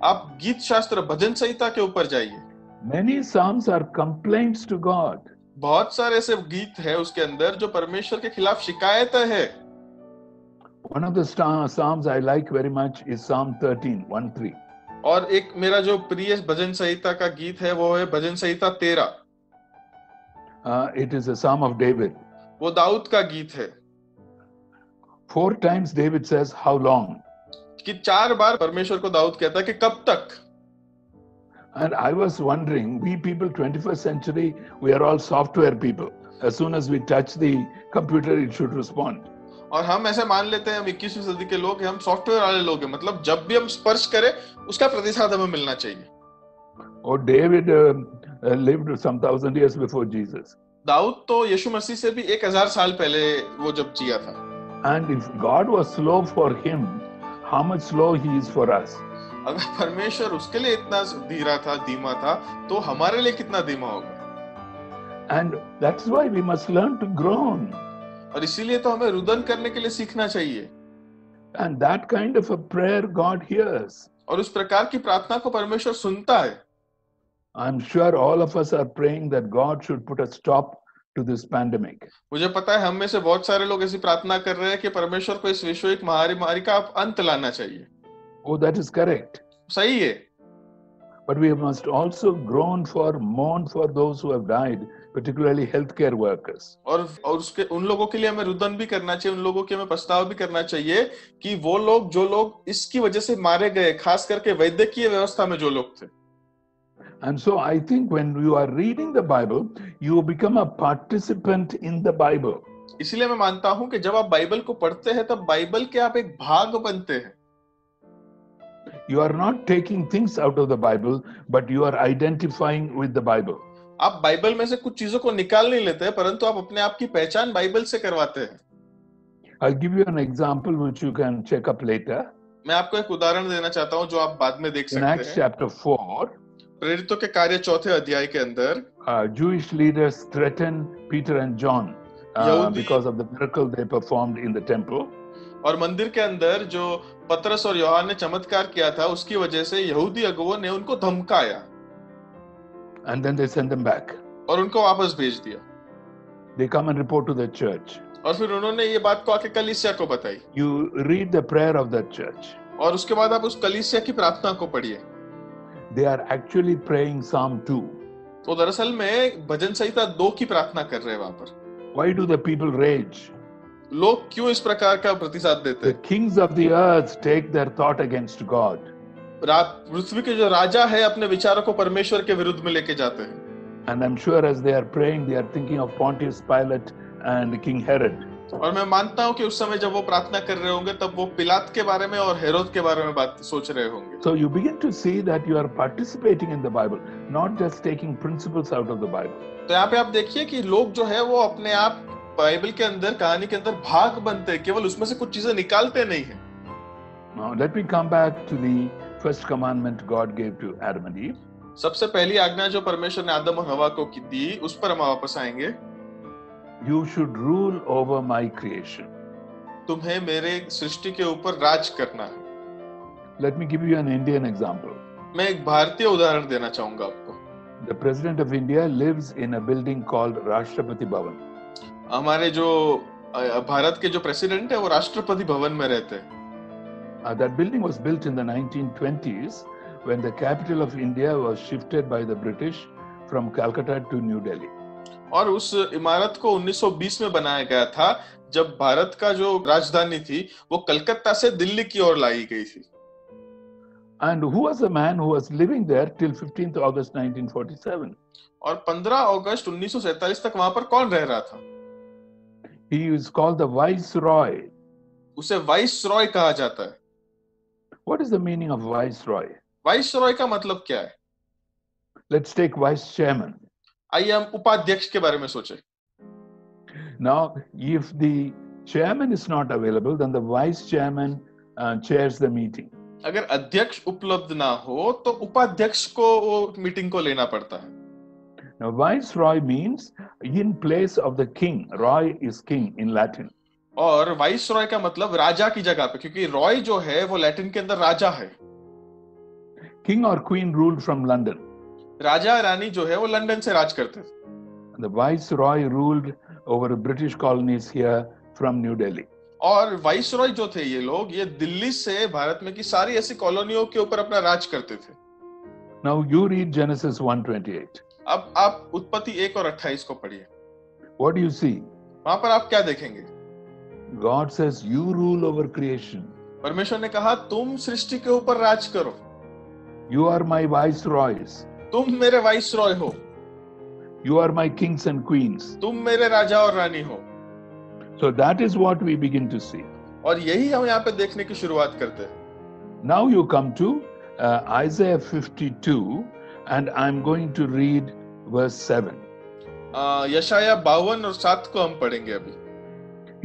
आप गीत शास्त्र भजन संहिता के ऊपर जाइए. Many Psalms are complaints to God. बहुत सारे ऐसे गीत है उसके अंदर जो परमेश्वर के खिलाफ शिकायतें है. One of the Psalms I like very much is Psalm 13, 1-3. और एक मेरा जो प्रिय भजन संहिता का गीत है वो है भजन संहिता 13. It is a Psalm of David. वो दाऊद का गीत है. 4 times David says, how long? कि 4 बार परमेश्वर को दाऊद कहता है कि कब तक. And I was wondering, we people 21st century, we are all software people. As soon as we touch the computer, it should respond. और हम ऐसे मान लेते हैं हम 21वीं सदी के लोग हैं, हम सॉफ्टवेयर वाले लोग हैं, मतलब जब भी हम स्पर्श करें उसका प्रतिसाद हमें मिलना चाहिए. Oh, David lived some 1,000 years before Jesus. Dawood तो यीशु मसीह से भी 1000 साल पहले वो जब जिया था. And if God was slow for him, how much slow he is for us? अगर परमेश्वर उसके लिए इतना धीमा था, तो हमारे लिए कितना धीमा होगा. And that's why we must learn to groan. और इसीलिए तो हमें रुदन करने के लिए सीखना चाहिए. And that kind of a prayer God hears. और उस प्रकार की प्रार्थना को परमेश्वर सुनता है. I'm sure all of us are praying that God should put a stop to this pandemic. मुझे पता है हम में से बहुत सारे लोग ऐसी प्रार्थना कर रहे हैं कि परमेश्वर को इस वैश्विक महामारी का अंत लाना चाहिए. Oh, that is correct. सही है. But we must also mourn for those who have died, particularly healthcare workers. और उसके उन लोगों के लिए हमें रुदन भी करना चाहिए, उन लोगों के हमें पछतावा भी करना चाहिए कि वो लोग जो लोग इसकी वजह से मारे गए, खास करके वैद्यकीय व्यवस्था में जो लोग थे. And so I think when you are reading the Bible, you become a participant in the Bible. इसलिए मैं मानता हूं कि जब आप बाइबल को पढ़ते हैं तब बाइबल के आप एक भाग बनते हैं. You are not taking things out of the Bible, but you are identifying with the Bible. आप बाइबल में से कुछ चीजों को निकाल नहीं लेते हैं, परंतु आप अपने आप की पहचान बाइबल से करवाते हैं. I'll give you an example which you can check up later. मैं आपको एक उदाहरण देना चाहता हूं जो आप बाद में देख सकते हैं. In Acts chapter 4, प्रेरितों के कार्य 4 अध्याय के अंदर Jewish leaders threatened Peter and John यहूदी because of the miracle they performed in the temple. और मंदिर के अंदर जो पतरस और यूहन्ना ने चमत्कार किया था उसकी वजह से यहूदी अगुवों ने उनको धमकाया And then they sent them back. और उनको वापस भेज दिया। They come and report to the church. और फिर उन्होंने ये बात को आके कलीसिया को बताई। You read the prayer of that church. और उसके बाद आप उस कलीसिया की प्रार्थना को पढ़िए। They are actually praying Psalm 2. तो दरअसल में भजन संहिता 2 की प्रार्थना कर रहे हैं वहां पर। Why do the people rage? लोग क्यों इस प्रकार का प्रतिसाद देते The हैं? kings of the earth take their thought against God. पृथ्वी के जो राजा है अपने विचारों को परमेश्वर के विरुद्ध में लेके जाते हैं। And I'm sure as they are praying, they are thinking of Pontius Pilate and King Herod. और मैं मानता हूं कि उस समय जब वो प्रार्थना कर रहे होंगे तब वो पिलात के बारे में और हेरोद के बारे में बात सोच रहे होंगे। So you begin to see that you are participating in the Bible, not just taking principles out of the Bible. तो यहाँ पे आप देखिए कि लोग जो है वो अपने आप बाइबल के अंदर कहानी के अंदर भाग बनते हैं, केवल उसमें से कुछ चीजें निकालते नहीं हैं। Now let me come back to the first commandment God gave to Adam and Eve. सबसे पहली आज्ञा जो परमेश्वर ने आदम और हवा को दी, उस पर हम वापस आएंगे। You should rule over my creation. तुम्हें मेरे सृष्टि के ऊपर राज करना है। Let me give you an Indian example. मैं एक भारतीय उदाहरण देना चाहूंगा आपको। The President of India lives in a building called Rashtrapati Bhavan. हमारे जो भारत के जो प्रेसिडेंट है वो राष्ट्रपति भवन में रहते हैं। That building was built in the 1920s when the capital of India was shifted by the British from Calcutta to New Delhi. और उस इमारत को 1920 में बनाया गया था जब भारत का जो राजधानी थी वो कलकत्ता से दिल्ली की ओर लाई गई थी। And who was the man who was living there till 15th August 1947? और 15 अगस्त 1947 तक वहां पर कौन रह रहा था? He is called the Viceroy. उसे वाइसरॉय कहा जाता है। What is the meaning of Viceroy? Viceroy का मतलब क्या है? Let's take Vice Chairman. आइए हम उपाध्यक्ष के बारे में सोचें। Now, if the chairman is not available, then the Vice Chairman chairs the meeting. अगर अध्यक्ष उपलब्ध ना हो तो उपाध्यक्ष को वो मीटिंग को लेना पड़ता है। Now, Viceroy means in place of the king. Roy is king in Latin. और वाइसरॉय का मतलब राजा की जगह पे, क्योंकि रॉय जो है वो लैटिन के अंदर राजा है। King or queen ruled from London. Raja Rani जो है वो लंदन से राज करते थे। The Viceroy ruled over British colonies here from New Delhi. और वाइसरॉय जो थे ये लोग, ये दिल्ली से भारत में की सारी ऐसी कॉलोनियों के ऊपर अपना राज करते थे। Now you read Genesis 1:28. अब आप उत्पत्ति 1 और 28 को पढ़िए। What do you see? वहां पर आप क्या देखेंगे? God says, you rule over creation. परमेश्वर ने कहा तुम सृष्टि के ऊपर राज करो। You are my viceroys. तुम मेरे वाइसरॉय हो। You are my kings and queens. तुम मेरे राजा और रानी हो। So that is what we begin to see. और यही हम यहाँ पे देखने की शुरुआत करते हैं। Now you come to Isaiah 52 and I'm going to read verse 7. यशाया 52 और 7 को हम पढ़ेंगे अभी।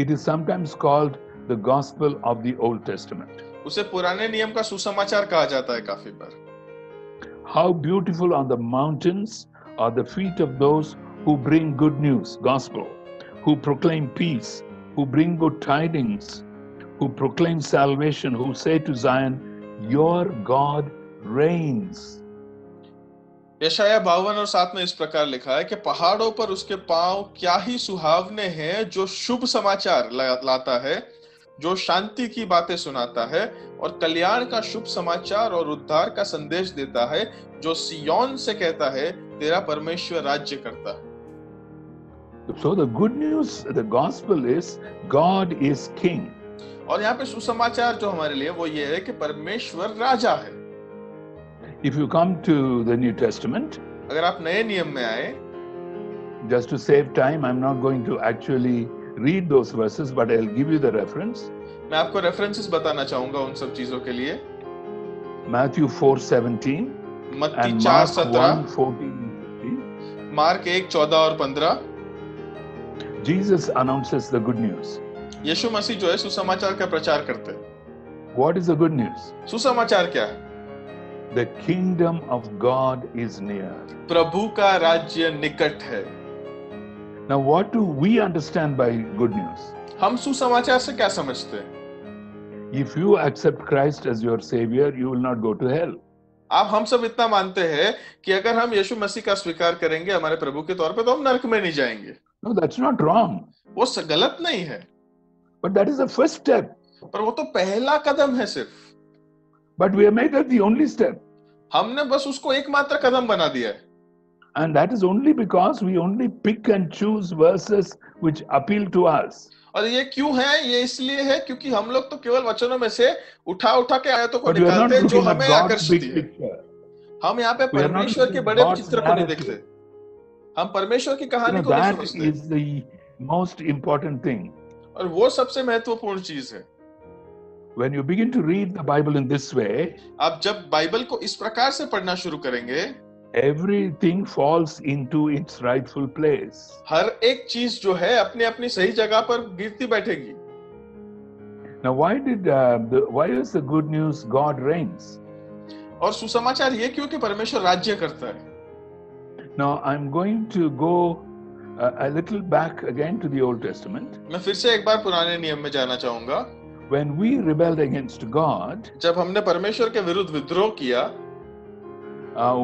It is sometimes called the gospel of the Old Testament. उसे पुराने नियम का सुसमाचार कहा जाता है काफी बार। How beautiful on the mountains are the feet of those who bring good news, gospel, who proclaim peace, who bring good tidings, who proclaim salvation, who say to Zion, your God reigns. यशाया 52 और 7 में इस प्रकार लिखा है कि पहाड़ों पर उसके पांव क्या ही सुहावने हैं, जो शुभ समाचार लाता है, जो शांति की बातें सुनाता है और कल्याण का शुभ समाचार और उद्धार का संदेश देता है, जो सियोन से कहता है तेरा परमेश्वर राज्य करता है। So the good news, the gospel is God is king. और यहाँ पे सुसमाचार जो हमारे लिए वो ये है कि परमेश्वर राजा है। If you come to the New Testament, अगर आप नए नियम में आए, just to save time, I'm not going to actually read those verses, but I'll give you the reference. मैं आपको रेफरेंसेस बताना चाहूंगा उन सब चीजों के लिए। Matthew 4:17 मत्ती and 4:17, Mark 1:14. मार्क 1:14 और 15। Jesus announces the good news. यीशु मसीह जो है सुसमाचार का प्रचार करते हैं। What is the good news? सुसमाचार क्या है? The kingdom of God is near. प्रभु का राज्य निकट है। Now, what do we understand by good news? हम सुसमाचार से क्या समझते हैं? If you accept Christ as your Savior, you will not go to hell. आप हम सब इतना मानते हैं कि अगर हम यीशु मसीह का स्वीकार करेंगे हमारे प्रभु के तौर पे तो हम नरक में नहीं जाएंगे। No, that's not wrong. वो गलत नहीं है, But that is the first step. पर वो तो पहला कदम है सिर्फ। But we have made that the only step. हमने बस उसको एकमात्र कदम बना दिया है। And that is only because we only pick and choose verses which appeal to us. और ये क्यों है? ये इसलिए है क्योंकि हम लोग तो केवल वचनों में से उठा उठा के आयतों को But we are not निकालते हैं जो looking at हमें God's आकर्षित big है। picture. हम यहाँ पे We are not परमेश्वर के looking बड़े at God's चित्र को नहीं narrative. देखते, हम परमेश्वर की कहानी को नहीं That समझते। is the most important thing. और वो सबसे महत्वपूर्ण चीज है। When you begin to read the Bible in this way, आप जब बाइबल को इस प्रकार से पढ़ना शुरू करेंगे, everything falls into its rightful place. हर एक चीज जो है अपनी अपनी सही जगह पर गिरती बैठेगी। Now, why is the good news God reigns? और सुसमाचार ये क्यों कि परमेश्वर राज्य करता है। Now, I'm going to go a little back again to the Old Testament. मैं फिर से एक बार पुराने नियम में जाना चाहूंगा। When we rebelled against God, जब हमने परमेश्वर के विरुद्ध विद्रोह किया,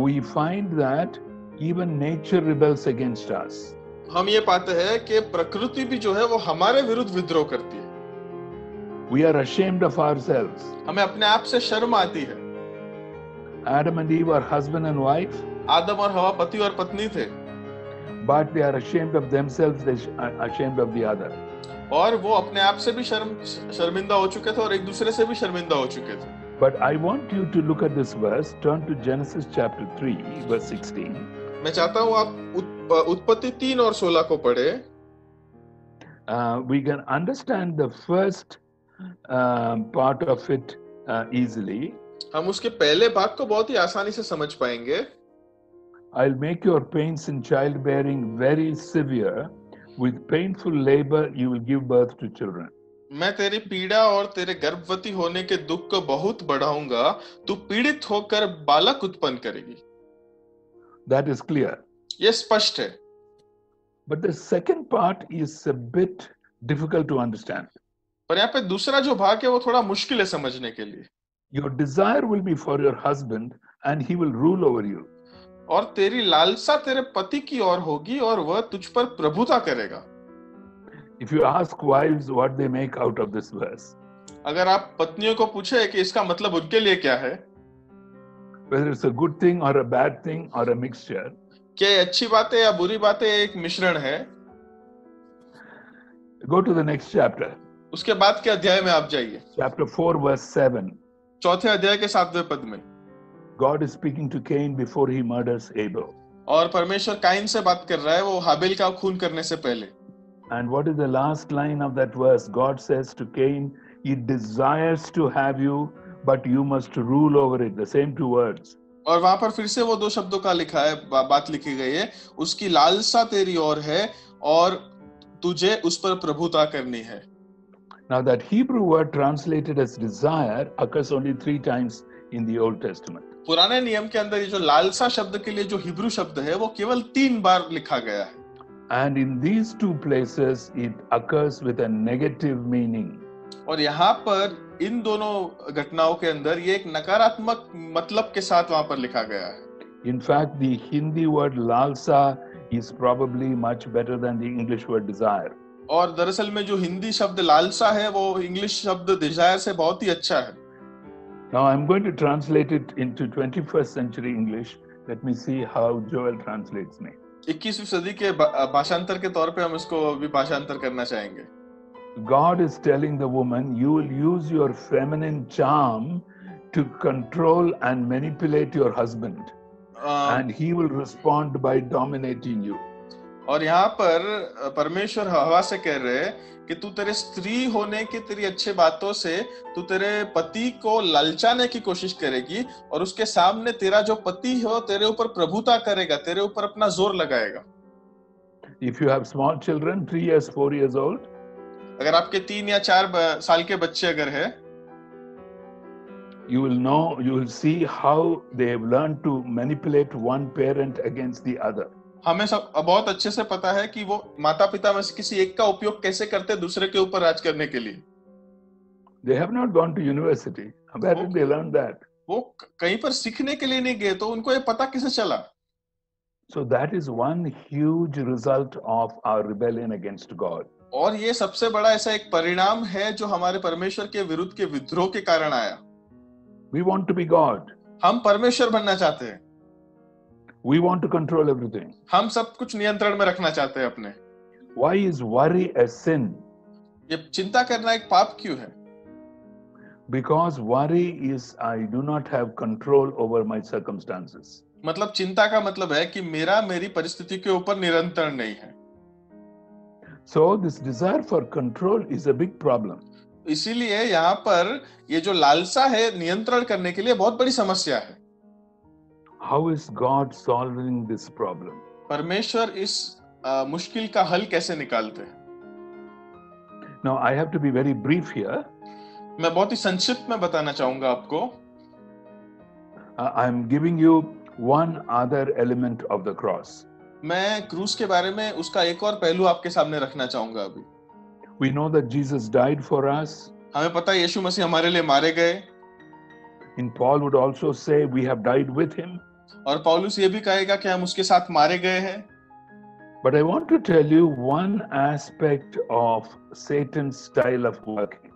we find that even nature rebels against us. हम ये पाते हैं कि प्रकृति भी जो है वो हमारे विरुद्ध विद्रोह करती है। We are ashamed of ourselves. हमें अपने आप से शर्म आती है। Adam and Eve are husband and wife, आदम और हवा पति और पत्नी थे, but they are ashamed of themselves, they are ashamed of the other. और वो अपने आप से भी शर्मिंदा हो चुके थे और एक दूसरे से भी शर्मिंदा हो चुके थे। But I want you to look at this verse. Turn to Genesis chapter 3, verse 16. मैं चाहता हूँ आप उत्पत्ति 3 और 16 को पढ़े। We can understand the first part of it easily. हम उसके पहले भाग को बहुत ही आसानी से समझ पाएंगे। I'll make your pains in childbearing very severe. With painful labor, you will give birth to children. मैं तेरी पीड़ा और तेरे गर्भवती होने के दुख को बहुत बढ़ाऊंगा, तू पीड़ित होकर बालक उत्पन्न करेगी। That is clear. ये स्पष्ट है। But the second part is a bit difficult to understand. पर यहाँ पे दूसरा जो भाग है वो थोड़ा मुश्किल है समझने के लिए। Your desire will be for your husband and he will rule over you. और तेरी लालसा तेरे पति की ओर होगी और वह तुझ पर प्रभुता करेगा। If you ask wives what they make out of this verse, अगर आप पत्नियों को पूछे कि इसका मतलब उनके लिए क्या है, whether it's a good thing or a bad thing or a mixture, क्या ये अच्छी बात है या बुरी बात है, एक मिश्रण है। go to the next chapter. उसके बाद के अध्याय में आप जाइए। Chapter 4, verse 7. चौथे अध्याय के 7वें पद में God is speaking to Cain before he murders Abel. और परमेश्वर काइन से बात कर रहा है वो हाबिल का खून करने से पहले। And what is the last line of that verse? God says to Cain, he desires to have you, but you must rule over it. The same two words. और वहां पर फिर से वो दो शब्दों का लिखा है, बात लिखी गई है, उसकी लालसा तेरी ओर है और तुझे उस पर प्रभुता करनी है। Now that Hebrew word translated as desire occurs only 3 times in the Old Testament. पुराने नियम के अंदर ये जो लालसा शब्द के लिए जो हिब्रू शब्द है वो केवल 3 बार लिखा गया है। And in these 2 places it occurs with a negative meaning. और यहाँ पर इन दोनों घटनाओं के अंदर ये एक नकारात्मक मतलब के साथ वहां पर लिखा गया है। In fact, the Hindi word lalsa is probably much better than the English word desire. और दरअसल में जो हिंदी शब्द लालसा है वो इंग्लिश शब्द डिजायर से बहुत ही अच्छा है। Now I'm going to translate it into 21st century English. Let me see how Joel translates me. 21वीं सदी के भाषांतर के तौर पे हम इसको भी भाषांतर करना चाहेंगे। God is telling the woman, you will use your feminine charm to control and manipulate your husband. And he will respond by dominating you. और यहाँ पर परमेश्वर हवा से कह रहे हैं कि तू तेरे स्त्री होने की तेरी अच्छी बातों से तू तेरे पति को ललचाने की कोशिश करेगी और उसके सामने तेरा जो पति हो तेरे ऊपर प्रभुता करेगा, तेरे ऊपर अपना जोर लगाएगा। If you have small children, 3 years, 4 years old, अगर आपके 3 या 4 साल के बच्चे अगर है, you will see how they have learned to manipulate one parent against the other. हमें सब बहुत अच्छे से पता है कि वो माता पिता में से किसी एक का उपयोग कैसे करते हैं दूसरे के ऊपर राज करने के लिए. They have not gone to university. Where did they learn that? वो कहीं पर सीखने के लिए नहीं गए, तो उनको ये पता कैसे चला? So that is one huge result of our rebellion against God. और ये सबसे बड़ा ऐसा एक परिणाम है जो हमारे परमेश्वर के विरुद्ध के विद्रोह के कारण आया. We want to be God. हम परमेश्वर बनना चाहते हैं. We want to control everything. हम सब कुछ नियंत्रण में रखना चाहते हैं अपने. Why is worry a sin? ये चिंता करना एक पाप क्यों है? Because worry is I do not have control over my circumstances. मतलब चिंता का मतलब है कि मेरी परिस्थिति के ऊपर नियंत्रण नहीं है. So this desire for control is a big problem. इसीलिए यहाँ पर ये जो लालसा है नियंत्रण करने के लिए बहुत बड़ी समस्या है. How is God solving this problem? परमेश्वर इस मुश्किल का हल कैसे निकालते हैं? Now I have to be very brief here. मैं बहुत ही संक्षिप्त में बताना चाहूंगा आपको. I am giving you one other element of the cross. मैं क्रूस के बारे में उसका एक और पहलू आपके सामने रखना चाहूंगा अभी. We know that Jesus died for us. हमें पता है यीशु मसीह हमारे लिए मारे गए. And Paul would also say we have died with him. और पौलुस ये भी कहेगा कि हम उसके साथ मारे गए हैं. But I want to tell you one aspect of Satan's style of working.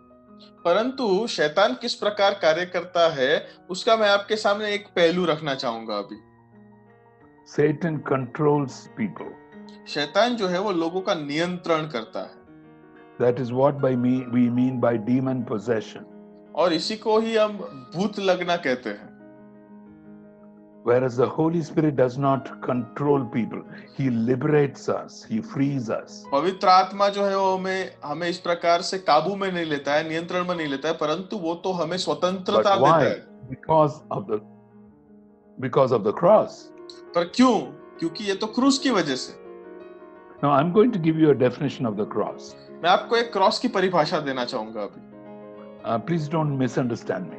परंतु शैतान किस प्रकार कार्य करता है उसका मैं आपके सामने एक पहलू रखना चाहूंगा अभी. Satan controls people. शैतान जो है वो लोगों का नियंत्रण करता है. That is what we mean by demon possession. और इसी को ही हम भूत लगना कहते हैं. Whereas the Holy Spirit does not control people. He liberates us. He frees us. पवित्र आत्मा जो है वो हमें इस प्रकार से काबू में नहीं लेता है, नियंत्रण में नहीं लेता है, परंतु वो तो हमें स्वतंत्रता देता है. Because of the cross. पर क्यों? क्योंकि ये तो क्रूस की वजह से. Now I'm going to give you a definition of the cross. मैं आपको एक क्रॉस की परिभाषा देना चाहूंगा अभी. Please don't misunderstand me.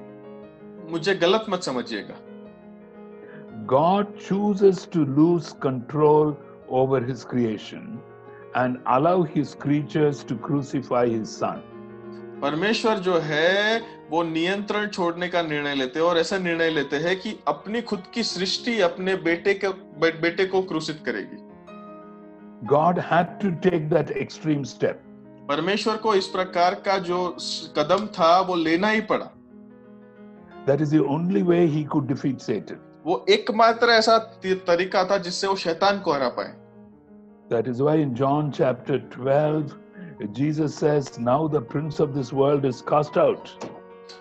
मुझे गलत मत समझिएगा. God chooses to lose control over his creation and allow his creatures to crucify his son. परमेश्वर जो है वो नियंत्रण छोड़ने का निर्णय लेते हैं और ऐसा निर्णय लेते हैं कि अपनी खुद की सृष्टि अपने बेटे को क्रूसित करेगी. God had to take that extreme step. परमेश्वर को इस प्रकार का जो कदम था वो लेना ही पड़ा. That is the only way he could defeat Satan. वो एकमात्र ऐसा तरीका था जिससे वो शैतान को हरा पाए. That is why in John chapter 12 Jesus says now the prince of this world is cast out.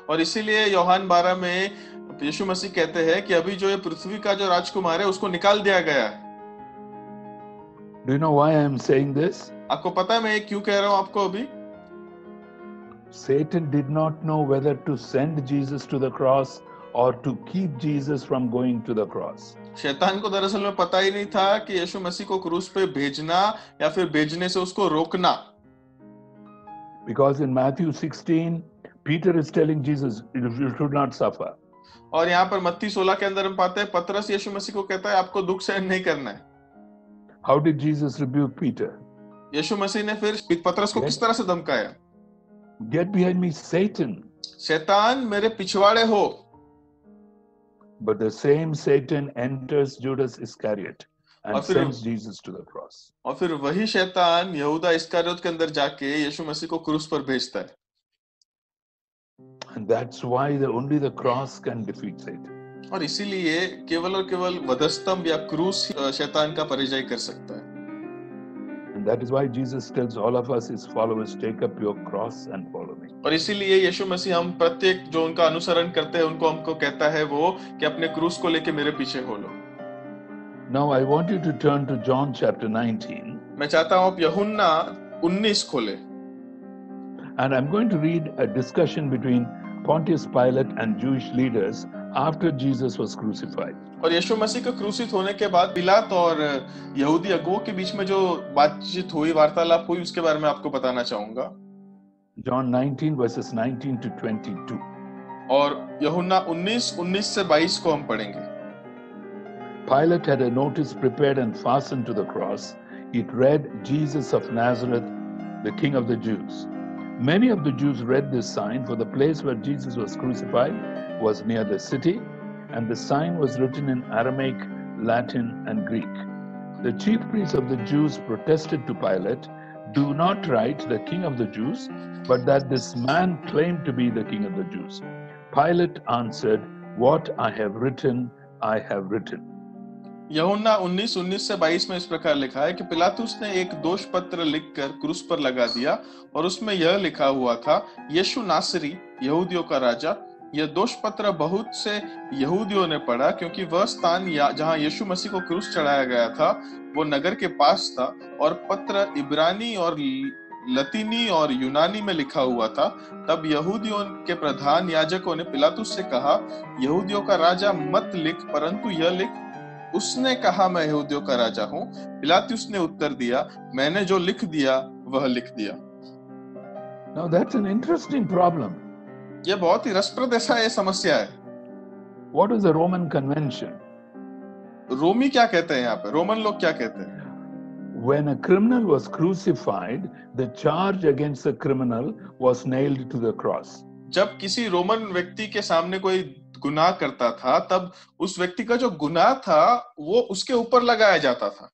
और इसीलिए यूहन्ना 12 में यीशु मसीह कहते हैं कि अभी जो ये पृथ्वी का जो राजकुमार है उसको निकाल दिया गया है. Do you know why I am saying this? आपको पता है मैं ये क्यों कह रहा हूं आपको अभी? Satan did not know whether to send Jesus to the cross or to keep Jesus from going to the cross. शैतान को दरअसल में पता ही नहीं था कि यीशु मसीह को क्रूस पे भेजना या फिर भेजने से उसको रोकना. Because in Matthew 16 Peter is telling Jesus you should not suffer. और यहाँ पर मत्ती 16 के अंदर हम पाते हैं पतरस यीशु मसीह को कहता है आपको दुख सहन नहीं करना है. How did Jesus rebuke Peter? यीशु मसीह ने फिर पतरस को किस तरह से धमकाया? Get behind me, Satan. शैतान मेरे पिछवाड़े हो. But the same Satan enters Judas Iscariot and sends Jesus to the cross. और फिर वही शैतान यहूदा इस्करियोत के अंदर जाके यीशु मसीह को क्रूस पर भेजता है. And that's why only the cross can defeat Satan. और इसीलिए केवल और केवल वधस्तंभ या क्रूस शैतान का पराजय कर सकता है. And that is why Jesus tells all of us his followers, take up your cross and follow me. और इसीलिए यीशु मसीह हम प्रत्येक जो उनका अनुसरण करते हैं उनको हमको कहता है वो कि अपने क्रूस को लेके मेरे पीछे हो लो. Now I want you to turn to John chapter 19. मैं चाहता हूं आप यूहन्ना 19 खोले. And I'm going to read a discussion between Pontius Pilate and Jewish leaders after Jesus was crucified. और यीशु मसीह के क्रूसित होने के बाद पिलात और यहूदी अगुवों के बीच में जो बातचीत हुई, वार्तालाप हुई, उसके बारे में आपको बताना चाहूंगा. John 19 verses 19 to 22. और यूहन्ना 19:19 से 22 को हम पढ़ेंगे। Pilate had a notice prepared and fastened to the cross. It read, Jesus of Nazareth, the King of the Jews. Many of the Jews read this sign, for the place where Jesus was crucified was near the city, and the sign was written in Aramaic, Latin, and Greek. The chief priests of the Jews protested to Pilate, "Do not write the King of the Jews, but that this man claimed to be the King of the Jews." Pilate answered, "What I have written, I have written." यूहन्ना 19:19 से 22 में इस प्रकार लिखा है कि पिलातुस ने एक दोष पत्र लिखकर क्रूस पर लगा दिया और उसमें यह लिखा हुआ था, यीशु नासरी, यहूदियों का राजा। यह दोष पत्र बहुत से यहूदियों ने पढ़ा, क्योंकि वह स्थान जहां यीशु मसीह को क्रूस चढ़ाया गया था वो नगर के पास था, और पत्र इब्रानी और लतीनी और यूनानी में लिखा हुआ था। तब यहूदियों के प्रधान याजकों ने पिलातुस से कहा, यहूदियों का राजा मत लिख, परंतु यह लिख, उसने कहा मैं यहूदियों का राजा हूं। पिलातुस ने उत्तर दिया, मैंने जो लिख दिया वह लिख दिया। Now that's an interesting problem. यह बहुत ही रसप्रद ऐसा ये समस्या है। What is the Roman convention? रोमी क्या कहते हैं यहाँ पे? रोमन लोग क्या कहते हैं? When a criminal was crucified, the charge against the criminal was nailed to the cross. जब किसी रोमन व्यक्ति के सामने कोई गुनाह करता था, तब उस व्यक्ति का जो गुनाह था वो उसके ऊपर लगाया जाता था।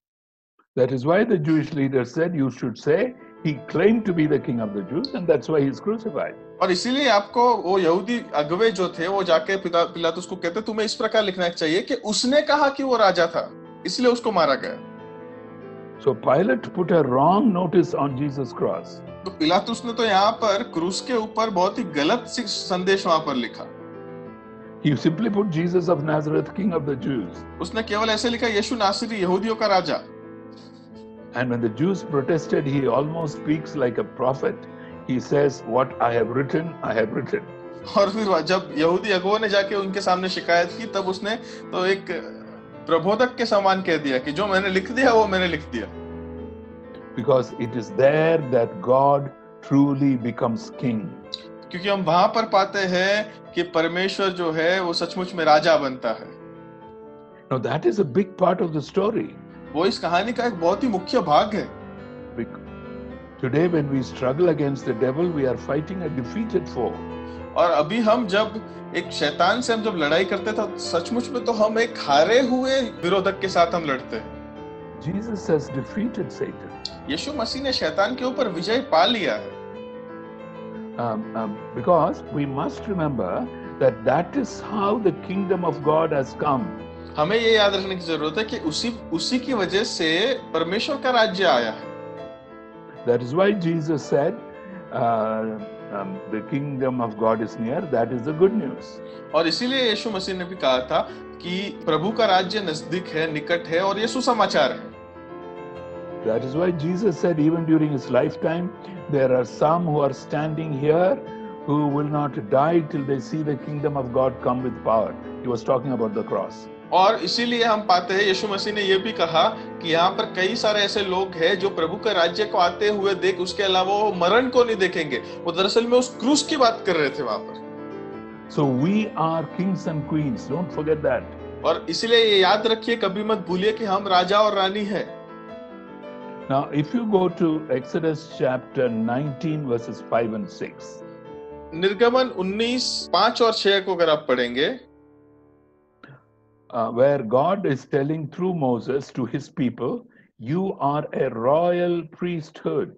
That is why the Jewish leaders said, you should say he claimed to be the king of the Jews, and that's why he's crucified. और इसीलिए आपको वो यहूदी अगुवे जो थे वो जाके पिलातुस को कहते, तुम्हें इस प्रकार लिखना चाहिए कि उसने कहा कि वो राजा था, इसलिए उसको मारा गया। So Pilate put a wrong notice on Jesus' cross. तो पिलातुस ने तो यहाँ पर क्रूस के ऊपर बहुत ही गलत संदेश वहां पर लिखा। He simply put Jesus of Nazareth, King of the Jews. उसने केवल ऐसे लिखा, यीशु नासरी, यहूदियों का राजा। And when the Jews protested, he almost speaks like a prophet. He says, what I have written, I have written. और फिर जब यहूदी अगुवों ने जाके उनके सामने शिकायत की, तब उसने तो एक प्रबोधक के समान कह दिया कि जो मैंने लिख दिया वो मैंने लिख दिया। Because it is there that God truly becomes king. क्योंकि हम वहां पर पाते हैं कि परमेश्वर जो है वो सचमुच में राजा बनता है। Now that is a big part of the story. वो इस कहानी का एक बहुत ही मुख्य भाग है। Today when we struggle against the devil, we are fighting a defeated foe. और अभी हम जब एक शैतान से हम जब लड़ाई करते थे, सचमुच में तो हम एक हारे हुए विरोधक के साथ हम लड़ते हैं। Jesus has defeated Satan. यीशु मसीह ने शैतान के ऊपर विजय पा लिया है। Because we must remember that is how the kingdom of God has come. हमें ये याद रखने की जरूरत है कि उसी की वजह से परमेश्वर का राज्य आया है। That is why Jesus said, the kingdom of God is near. That is the good news. और इसीलिए यीशु मसीह ने भी कहा था कि प्रभु का राज्य नजदीक है, निकट है, और ये सुसमाचार है। That is why Jesus said, even during his lifetime, there are some who are standing here who will not die till they see the kingdom of God come with power. He was talking about the cross. और इसीलिए हम पाते हैं यीशु मसीह ने यह भी कहा कि यहाँ पर कई सारे ऐसे लोग हैं जो प्रभु के राज्य को आते हुए देख, उसके अलावा वो मरण को नहीं देखेंगे। वो दरअसल में उस क्रूस की बात कर रहे थे वहां पर। So we are kings and queens. Don't forget that. और इसीलिए ये याद रखिए, कभी मत भूलिए कि हम राजा और रानी हैं। Now, if you go to Exodus chapter 19 verses 5 and 6. निर्गमन 19:5 और 6 को अगर आप पढ़ेंगे, where God is telling through Moses to his people, you are a royal priesthood.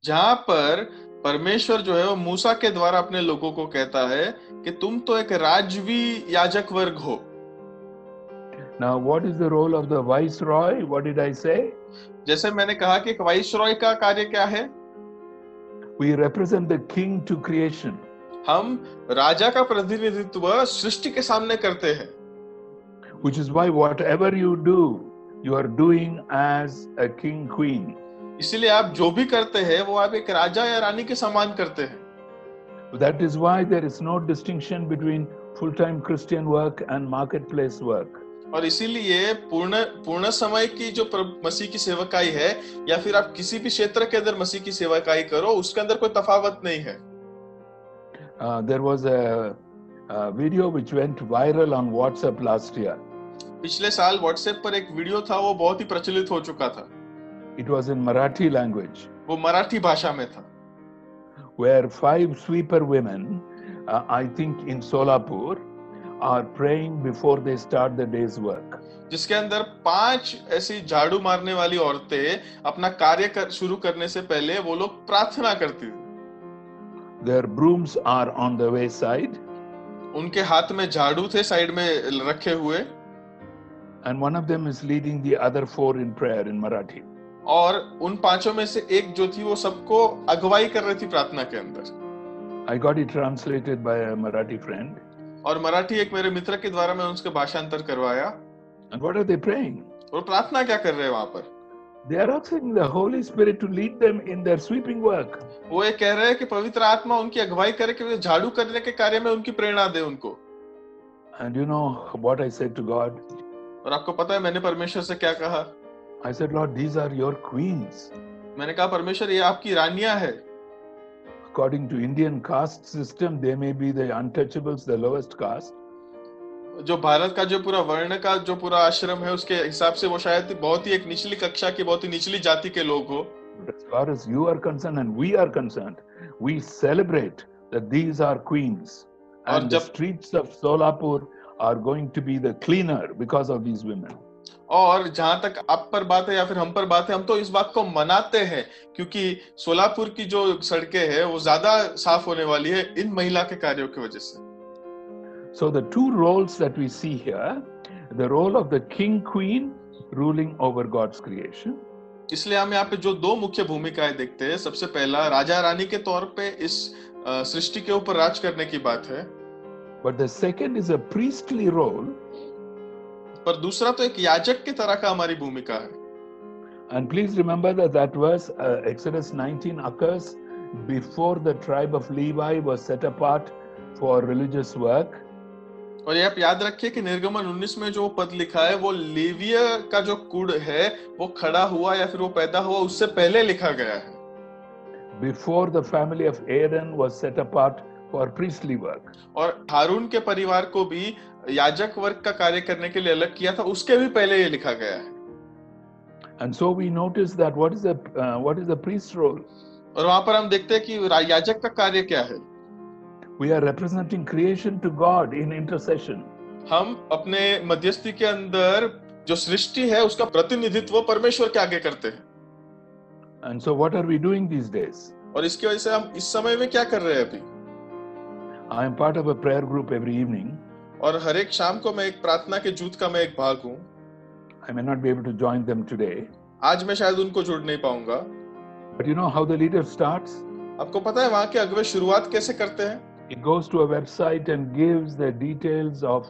जहां पर परमेश्वर जो है वो मूसा के द्वारा अपने लोगों को कहता है कि तुम तो एक राजवी याजक वर्ग हो। Now, what is the role of the viceroy? What did I say? जैसे मैंने कहा कि एक वाइसरॉय का कार्य क्या है? We represent the king to creation. हम राजा का प्रतिनिधित्व सृष्टि के सामने करते हैं। Which is why whatever you do, you are doing as a king queen. इसीलिए आप जो भी करते हैं वो आप एक राजा या रानी के समान करते हैं। That is why there is no distinction between full-time Christian work and marketplace work. और इसीलिए पूर्ण समय की जो मसीह की सेवकाई है, या फिर आप किसी भी क्षेत्र के अंदर मसीह की सेवकाई करो, उसके अंदर कोई तफावत नहीं है। There was video which went viral on WhatsApp last year. पिछले साल व्हाट्सएप पर एक वीडियो था, वो बहुत ही प्रचलित हो चुका था। It was in Marathi language, वो मराठी भाषा में था, where 5 sweeper women, I think in Solapur, are praying before they start the day's work. जिसके अंदर 5 ऐसी झाड़ू मारने वाली औरतें अपना कार्य शुरू करने से पहले वो लोग प्रार्थना करती थी। Their brooms are on the wayside, उनके हाथ में झाड़ू थे साइड में रखे हुए, and one of them is leading the other 4 in prayer in Marathi. और उन 5 में से एक जो थी वो सबको अगुवाई कर रही थी प्रार्थना के अंदर। I got it translated by a Marathi friend. और मराठी एक मेरे मित्र के द्वारा मैं उसके भाषांतर करवाया। And what are they praying? और प्रार्थना क्या कर रहे हैं वहां पर? They are asking the Holy Spirit to lead them in their sweeping work. वो ये कह रहे हैं कि पवित्र आत्मा उनकी अगुवाई करे कि वे झाड़ू करने के कार्य में उनकी प्रेरणा दे उनको। And you know what I said to God? और आपको पता है मैंने परमेश्वर से क्या कहा? I said, Lord, these are your queens. मैंने कहा परमेश्वर ये आपकी रानियां है। According to Indian caste system, they may be the untouchables, the lowest caste. जो भारत का जो पूरा वर्ण का जो पूरा आश्रम है उसके हिसाब से वो शायद बहुत ही एक निचली कक्षा की, बहुत ही निचली जाति के लोग हो। But as far as you are concerned and we are concerned, we celebrate that these are queens. And the streets of Solapur are going to be the cleaner because of these women. और जहां तक आप पर बात है या फिर हम पर बात है, हम तो इस बात को मनाते हैं क्योंकि सोलापुर की जो सड़कें हैं वो ज्यादा साफ होने वाली है इन महिला के कार्यों की वजह से। So the 2 roles that we see here, the role of the king queen ruling over God's creation. इसलिए हम यहाँ पे जो 2 मुख्य भूमिकाएं देखते हैं, सबसे पहला राजा रानी के तौर पे इस सृष्टि के ऊपर राज करने की बात है। But the second is a priestly role. पर दूसरा तो एक याजक की तरह का हमारी भूमिका है। And please remember that that verse, Exodus 19, occurs before the tribe of Levi was set apart for religious work. और ये आप याद रखिए कि निर्गमन 19 में जो पद लिखा है वो लेविय का जो कुल है वो खड़ा हुआ या फिर वो पैदा हुआ उससे पहले लिखा गया है। Before the family of Aaron was set apart for priestly work. और हारून के परिवार को भी याजक वर्ग का कार्य करने के लिए अलग किया था, उसके भी पहले ये लिखा गया है। And so we notice that what is the priest's role? और वहां पर हम देखते हैं कि याजक का कार्य क्या है। We are representing creation to God in intercession. हम अपने मध्यस्थी के अंदर जो सृष्टि है उसका प्रतिनिधित्व परमेश्वर के आगे करते हैं। And so what are we doing these days? और इसकी वजह से हम इस समय में क्या कर रहे हैं अभी? I am part of a prayer group every evening. और हर एक शाम को मैं एक प्रार्थना के जूथ का मैं एक भाग हूँ। I may not be able to join them today. आज मैं शायद उनको जुड़ नहीं पाऊंगा। But you know how the leader starts? आपको पता है वहां के अगुवे शुरुआत कैसे करते हैं? He goes to a website and gives the details of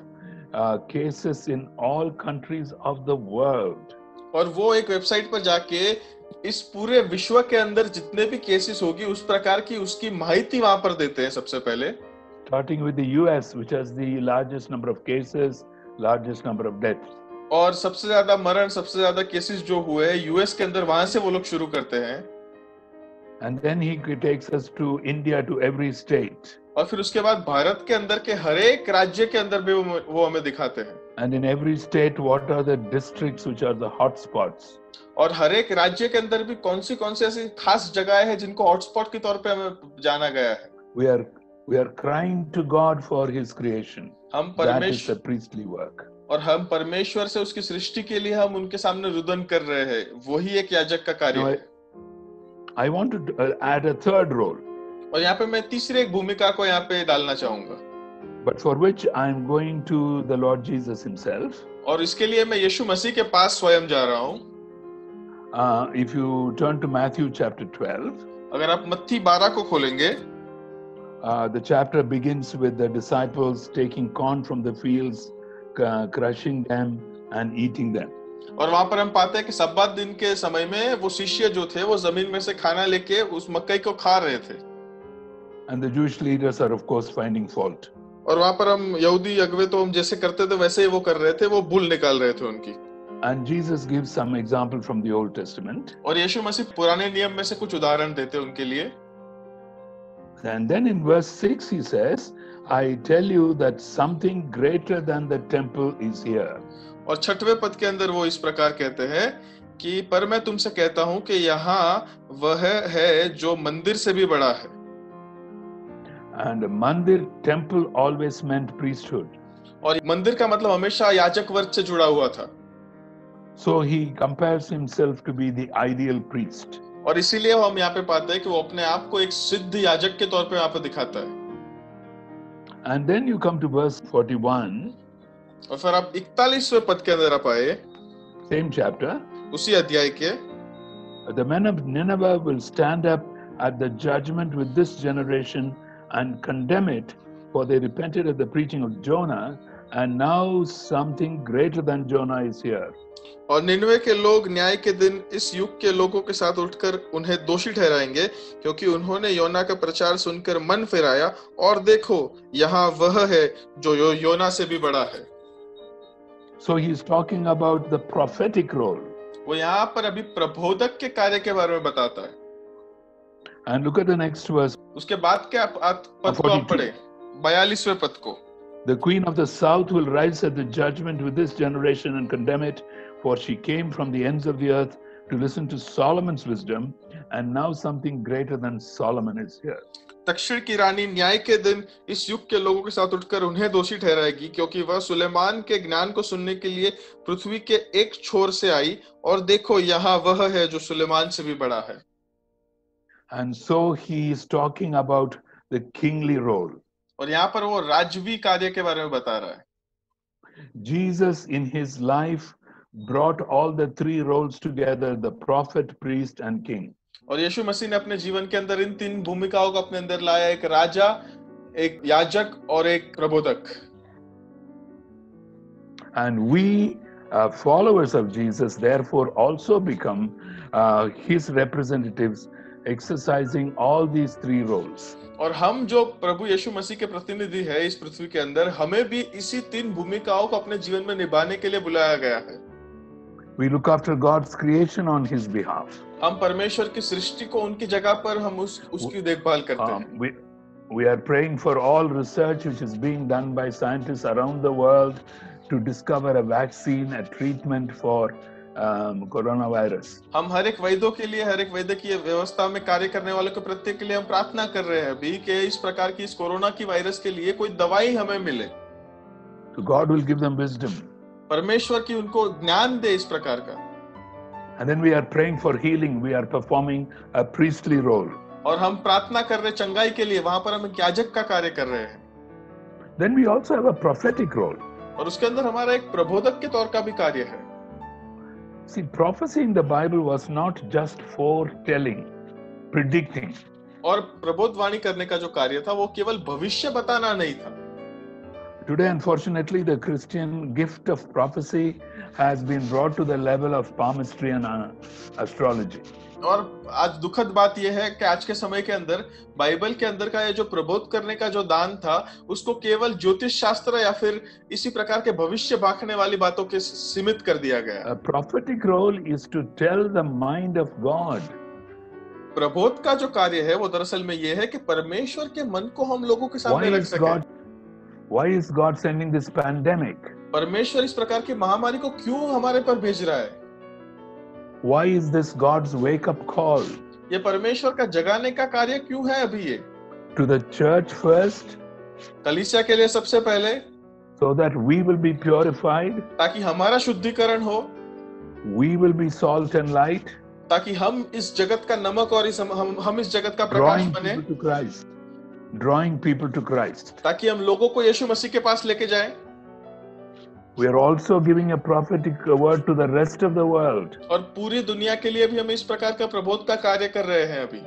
cases in all countries of the world. और वो एक वेबसाइट पर जाके इस पूरे विश्व के अंदर जितने भी केसेस होगी उस प्रकार की उसकी माहिती वहां पर देते हैं सबसे पहले। Starting with the US, which has the largest number of cases, largest number of deaths. और सबसे ज्यादा मरण, सबसे ज्यादा केसेस जो हुए हैं यूएस के अंदर, वहां से वो लोग शुरू करते हैं। And then he takes us to India, to every state. और फिर उसके बाद भारत के अंदर के हर एक राज्य के अंदर भी वो हमें दिखाते हैं। And in every state, what are the districts which are the hot spots? और हर एक राज्य के अंदर भी कौन सी ऐसी खास जगह है जिनको हॉटस्पॉट के तौर पे हमें जाना गया है। We are crying to God for His creation. That is the priestly work. और हम परमेश्वर से उसकी सृष्टि के लिए हम उनके सामने रुदन कर रहे हैं, वही एक याजक का कार्य है। I want to add a third role. और यहाँ पे मैं तीसरी एक भूमिका को यहाँ पे डालना चाहूंगा। But for which I am going to the Lord Jesus Himself. और इसके लिए मैं यीशु मसीह के पास स्वयं जा रहा हूँ। If you turn to Matthew chapter 12. अगर आप मत्ती 12 को खोलेंगे, the chapter begins with the disciples taking corn from the fields, crushing them and eating them. और वहां पर हम पाते हैं कि सब्बात दिन के समय में वो शिष्य जो थे वो जमीन में से खाना लेके उस मक्कई को खा रहे थे। And the Jewish leaders are of course finding fault. और वहां पर हम यहूदी अगुवे तो हम जैसे करते थे वैसे ही वो कर रहे थे, वो भूल निकाल रहे थे उनकी। And Jesus gives some example from the Old Testament. और यीशु मसीह पुराने नियम में से कुछ उदाहरण देते उनके लिए। And then in verse 6 he says, I tell you that something greater than the temple is here. और 6वें पद के अंदर वो इस प्रकार कहते हैं कि पर मैं तुमसे कहता हूं कि यहाँ वह है जो मंदिर से भी बड़ा है. And mandir, temple always meant priesthood. और मंदिर का मतलब हमेशा याजक वर्ग से जुड़ा हुआ था. So he compares himself to be the ideal priest. और इसीलिए हम यहाँ पे पाते हैं कि वो अपने आप को एक सिद्ध याजक के तौर पे यहाँ पे दिखाता है. And then you come to verse 41. और फिर आप 41वें पद के अंदर आप आए, Same chapter. उसी अध्याय के. The men of Nineveh will stand up at the judgment with this generation and condemn it, for they repented at the preaching of Jonah, and now something greater than Jonah is here. और निनवे के लोग न्याय के दिन इस युग के लोगों के साथ उठकर उन्हें दोषी ठहराएंगे, क्योंकि उन्होंने योना का प्रचार सुनकर मन फिराया, और देखो यहाँ वह है जो योना से भी बड़ा है. So he is talking about the prophetic role. वो यहाँ पर अभी प्रबोधक के कार्य के बारे में बताता है. And look at the next verse. उसके बाद के पद को आप पढ़े, 42वें पद को. The queen of the south will rise at the judgment with this generation and condemn it, for she came from the ends of the earth to listen to Solomon's wisdom, and now something greater than Solomon is here. दक्षिण की रानी न्याय के दिन इस युग के लोगों के साथ उठकर उन्हें दोषी ठहराएगी, क्योंकि वह सुलेमान के ज्ञान को सुनने के लिए पृथ्वी के एक छोर से आई, और देखो यहाँ वह है जो सुलेमान से भी बड़ा है. And so he is talking about the kingly role. और यहाँ पर वो राजवी कार्य के बारे में बता रहा है. Jesus in his life brought all the three roles together, the prophet, priest and king. और यीशु मसीह ने अपने जीवन के अंदर इन 3 भूमिकाओं को अपने अंदर लाया, एक राजा, एक याजक और एक प्रबोधक. And we followers of Jesus therefore also become his representatives, exercising all these three roles. और हम जो प्रभु यीशु मसीह के प्रतिनिधि है इस पृथ्वी के अंदर, हमें भी इसी 3 भूमिकाओं को अपने जीवन में निभाने के लिए बुलाया गया है. We look after God's creation on his behalf. हम परमेश्वर की सृष्टि को उनकी जगह पर हम उसकी देखभाल करते हैं. We are praying for all research which is being done by scientists around the world to discover a vaccine, a treatment for coronavirus. हम हर एक वैद्यों के लिए, हर एक वैद्य की व्यवस्था में कार्य करने वालों के प्रत्येक के लिए हम प्रार्थना कर रहे हैं अभी कि इस प्रकार की इस कोरोना की वायरस के लिए कोई दवाई हमें मिले. So God will give them wisdom. परमेश्वर की उनको ज्ञान दे इस प्रकार का. And then we are praying for healing. We are performing a priestly role. और हम प्रार्थना कर रहे चंगाई के लिए, वहां पर हम याजक का कार्य कर रहे हैं. Then we also have a prophetic role. और उसके अंदर हमारा एक प्रबोधक के तौर का भी कार्य है. See, prophecy in the Bible was not just foretelling, predicting. और प्रबोधवाणी करने का जो कार्य था वो केवल भविष्य बताना नहीं था. Today, unfortunately, the Christian gift of prophecy has been brought to the level of palmistry and astrology. और आज दुखद बात यह है कि आज के समय के अंदर बाइबल के अंदर का ये जो प्रबोध करने का जो दान था, उसको केवल ज्योतिष शास्त्र या फिर इसी प्रकार के भविष्य भाखने वाली बातों के सीमित कर दिया गया. A prophetic role is to tell the mind of God. Prabodh का जो कार्य है वो दरअसल में ये है कि परमेश्वर के मन को हम लोगों के सामने रख सकें. Why is God sending this pandemic? परमेश्वर इस प्रकार की महामारी को क्यों हमारे पर भेज रहा है? Why is this God's wake-up call? ये परमेश्वर का जगाने का कार्य क्यों है अभी ये? To the church first, कलीसिया के लिए सबसे पहले, so that we will be purified, ताकि हमारा शुद्धिकरण हो, we will be salt and light, ताकि हम इस जगत का नमक और हम इस जगत का प्रकाश बने, drawing people to Christ. ताकि हम लोगों को यीशु मसीह के पास लेके जाएं. We are also giving a prophetic word to the rest of the world. और पूरी दुनिया के लिए भी हम इस प्रकार का प्रबोध का कार्य कर रहे हैं अभी.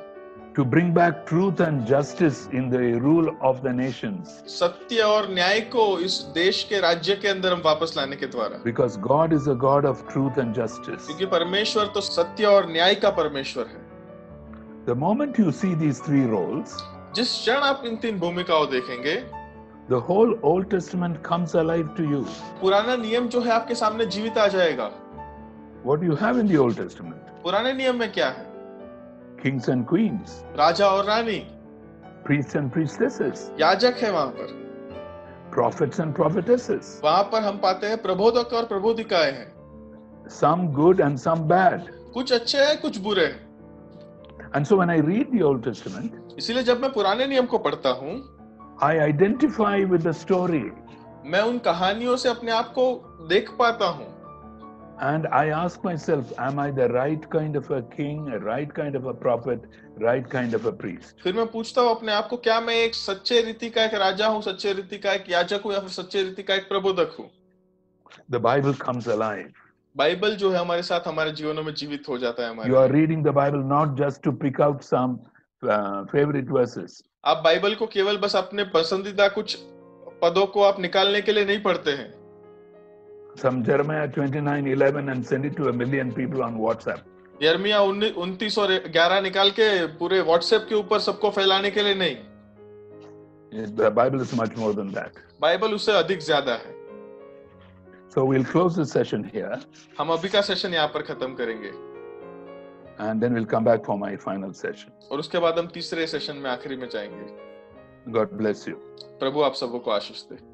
To bring back truth and justice in the rule of the nations. सत्य और न्याय को इस देश के राज्य के अंदर हम वापस लाने के द्वारा. Because God is a God of truth and justice. क्योंकि परमेश्वर तो सत्य और न्याय का परमेश्वर है. The moment you see these three roles, जिस क्षण आप इन 3 भूमिकाओं देखेंगे, the whole Old Testament comes alive to you. पुराना नियम जो है आपके सामने जीवित आ जाएगा. What do you have in the Old Testament? पुराने नियम में क्या है? Kings and queens, राजा और रानी, priests and priestesses. याजक है वहां पर. prophets and prophetesses, वहां पर हम पाते हैं प्रबोधक और प्रबोधिकाएं हैं, some good and some bad. कुछ अच्छे हैं कुछ बुरे हैं. And so when I read the Old Testament, इसीलिए जब मैं पुराने नियम को पढ़ता हूँ, I identify with the story मैं उन कहानियों से अपने आप को देख पाता हूँ. and I ask myself, am I the right kind of a king, a right kind of a prophet, right kind of a priest? फिर मैं पूछता हूँ अपने आप को, क्या मैं एक सच्चे रीति का एक राजा हूँ, सच्चे रीति का एक याजक हूँ, या फिर सच्चे रीति का एक प्रबोधक हूँ. The Bible comes alive. Bible जो है हमारे साथ हमारे जीवनों में जीवित हो जाता है हमारे You are लिए. reading the Bible not just to pick out some favorite verses. आप बाइबल को केवल बस अपने पसंदीदा कुछ पदों को आप निकालने के लिए नहीं पढ़ते हैं. Some Jeremiah 29:11 and send it to 1 million people on WhatsApp. यिर्मयाह 29 और 11 निकाल के पूरे व्हाट्सएप के ऊपर सबको फैलाने के लिए नहीं. The Bible is much more than that. Bible उससे अधिक ज्यादा है. So we'll close this session here हम अभी का सेशन यहाँ पर खत्म करेंगे and then we'll come back for my final session. और उसके बाद हम तीसरे सेशन में आखिरी में जाएंगे. God bless you. प्रभु आप सबको आशीष दे.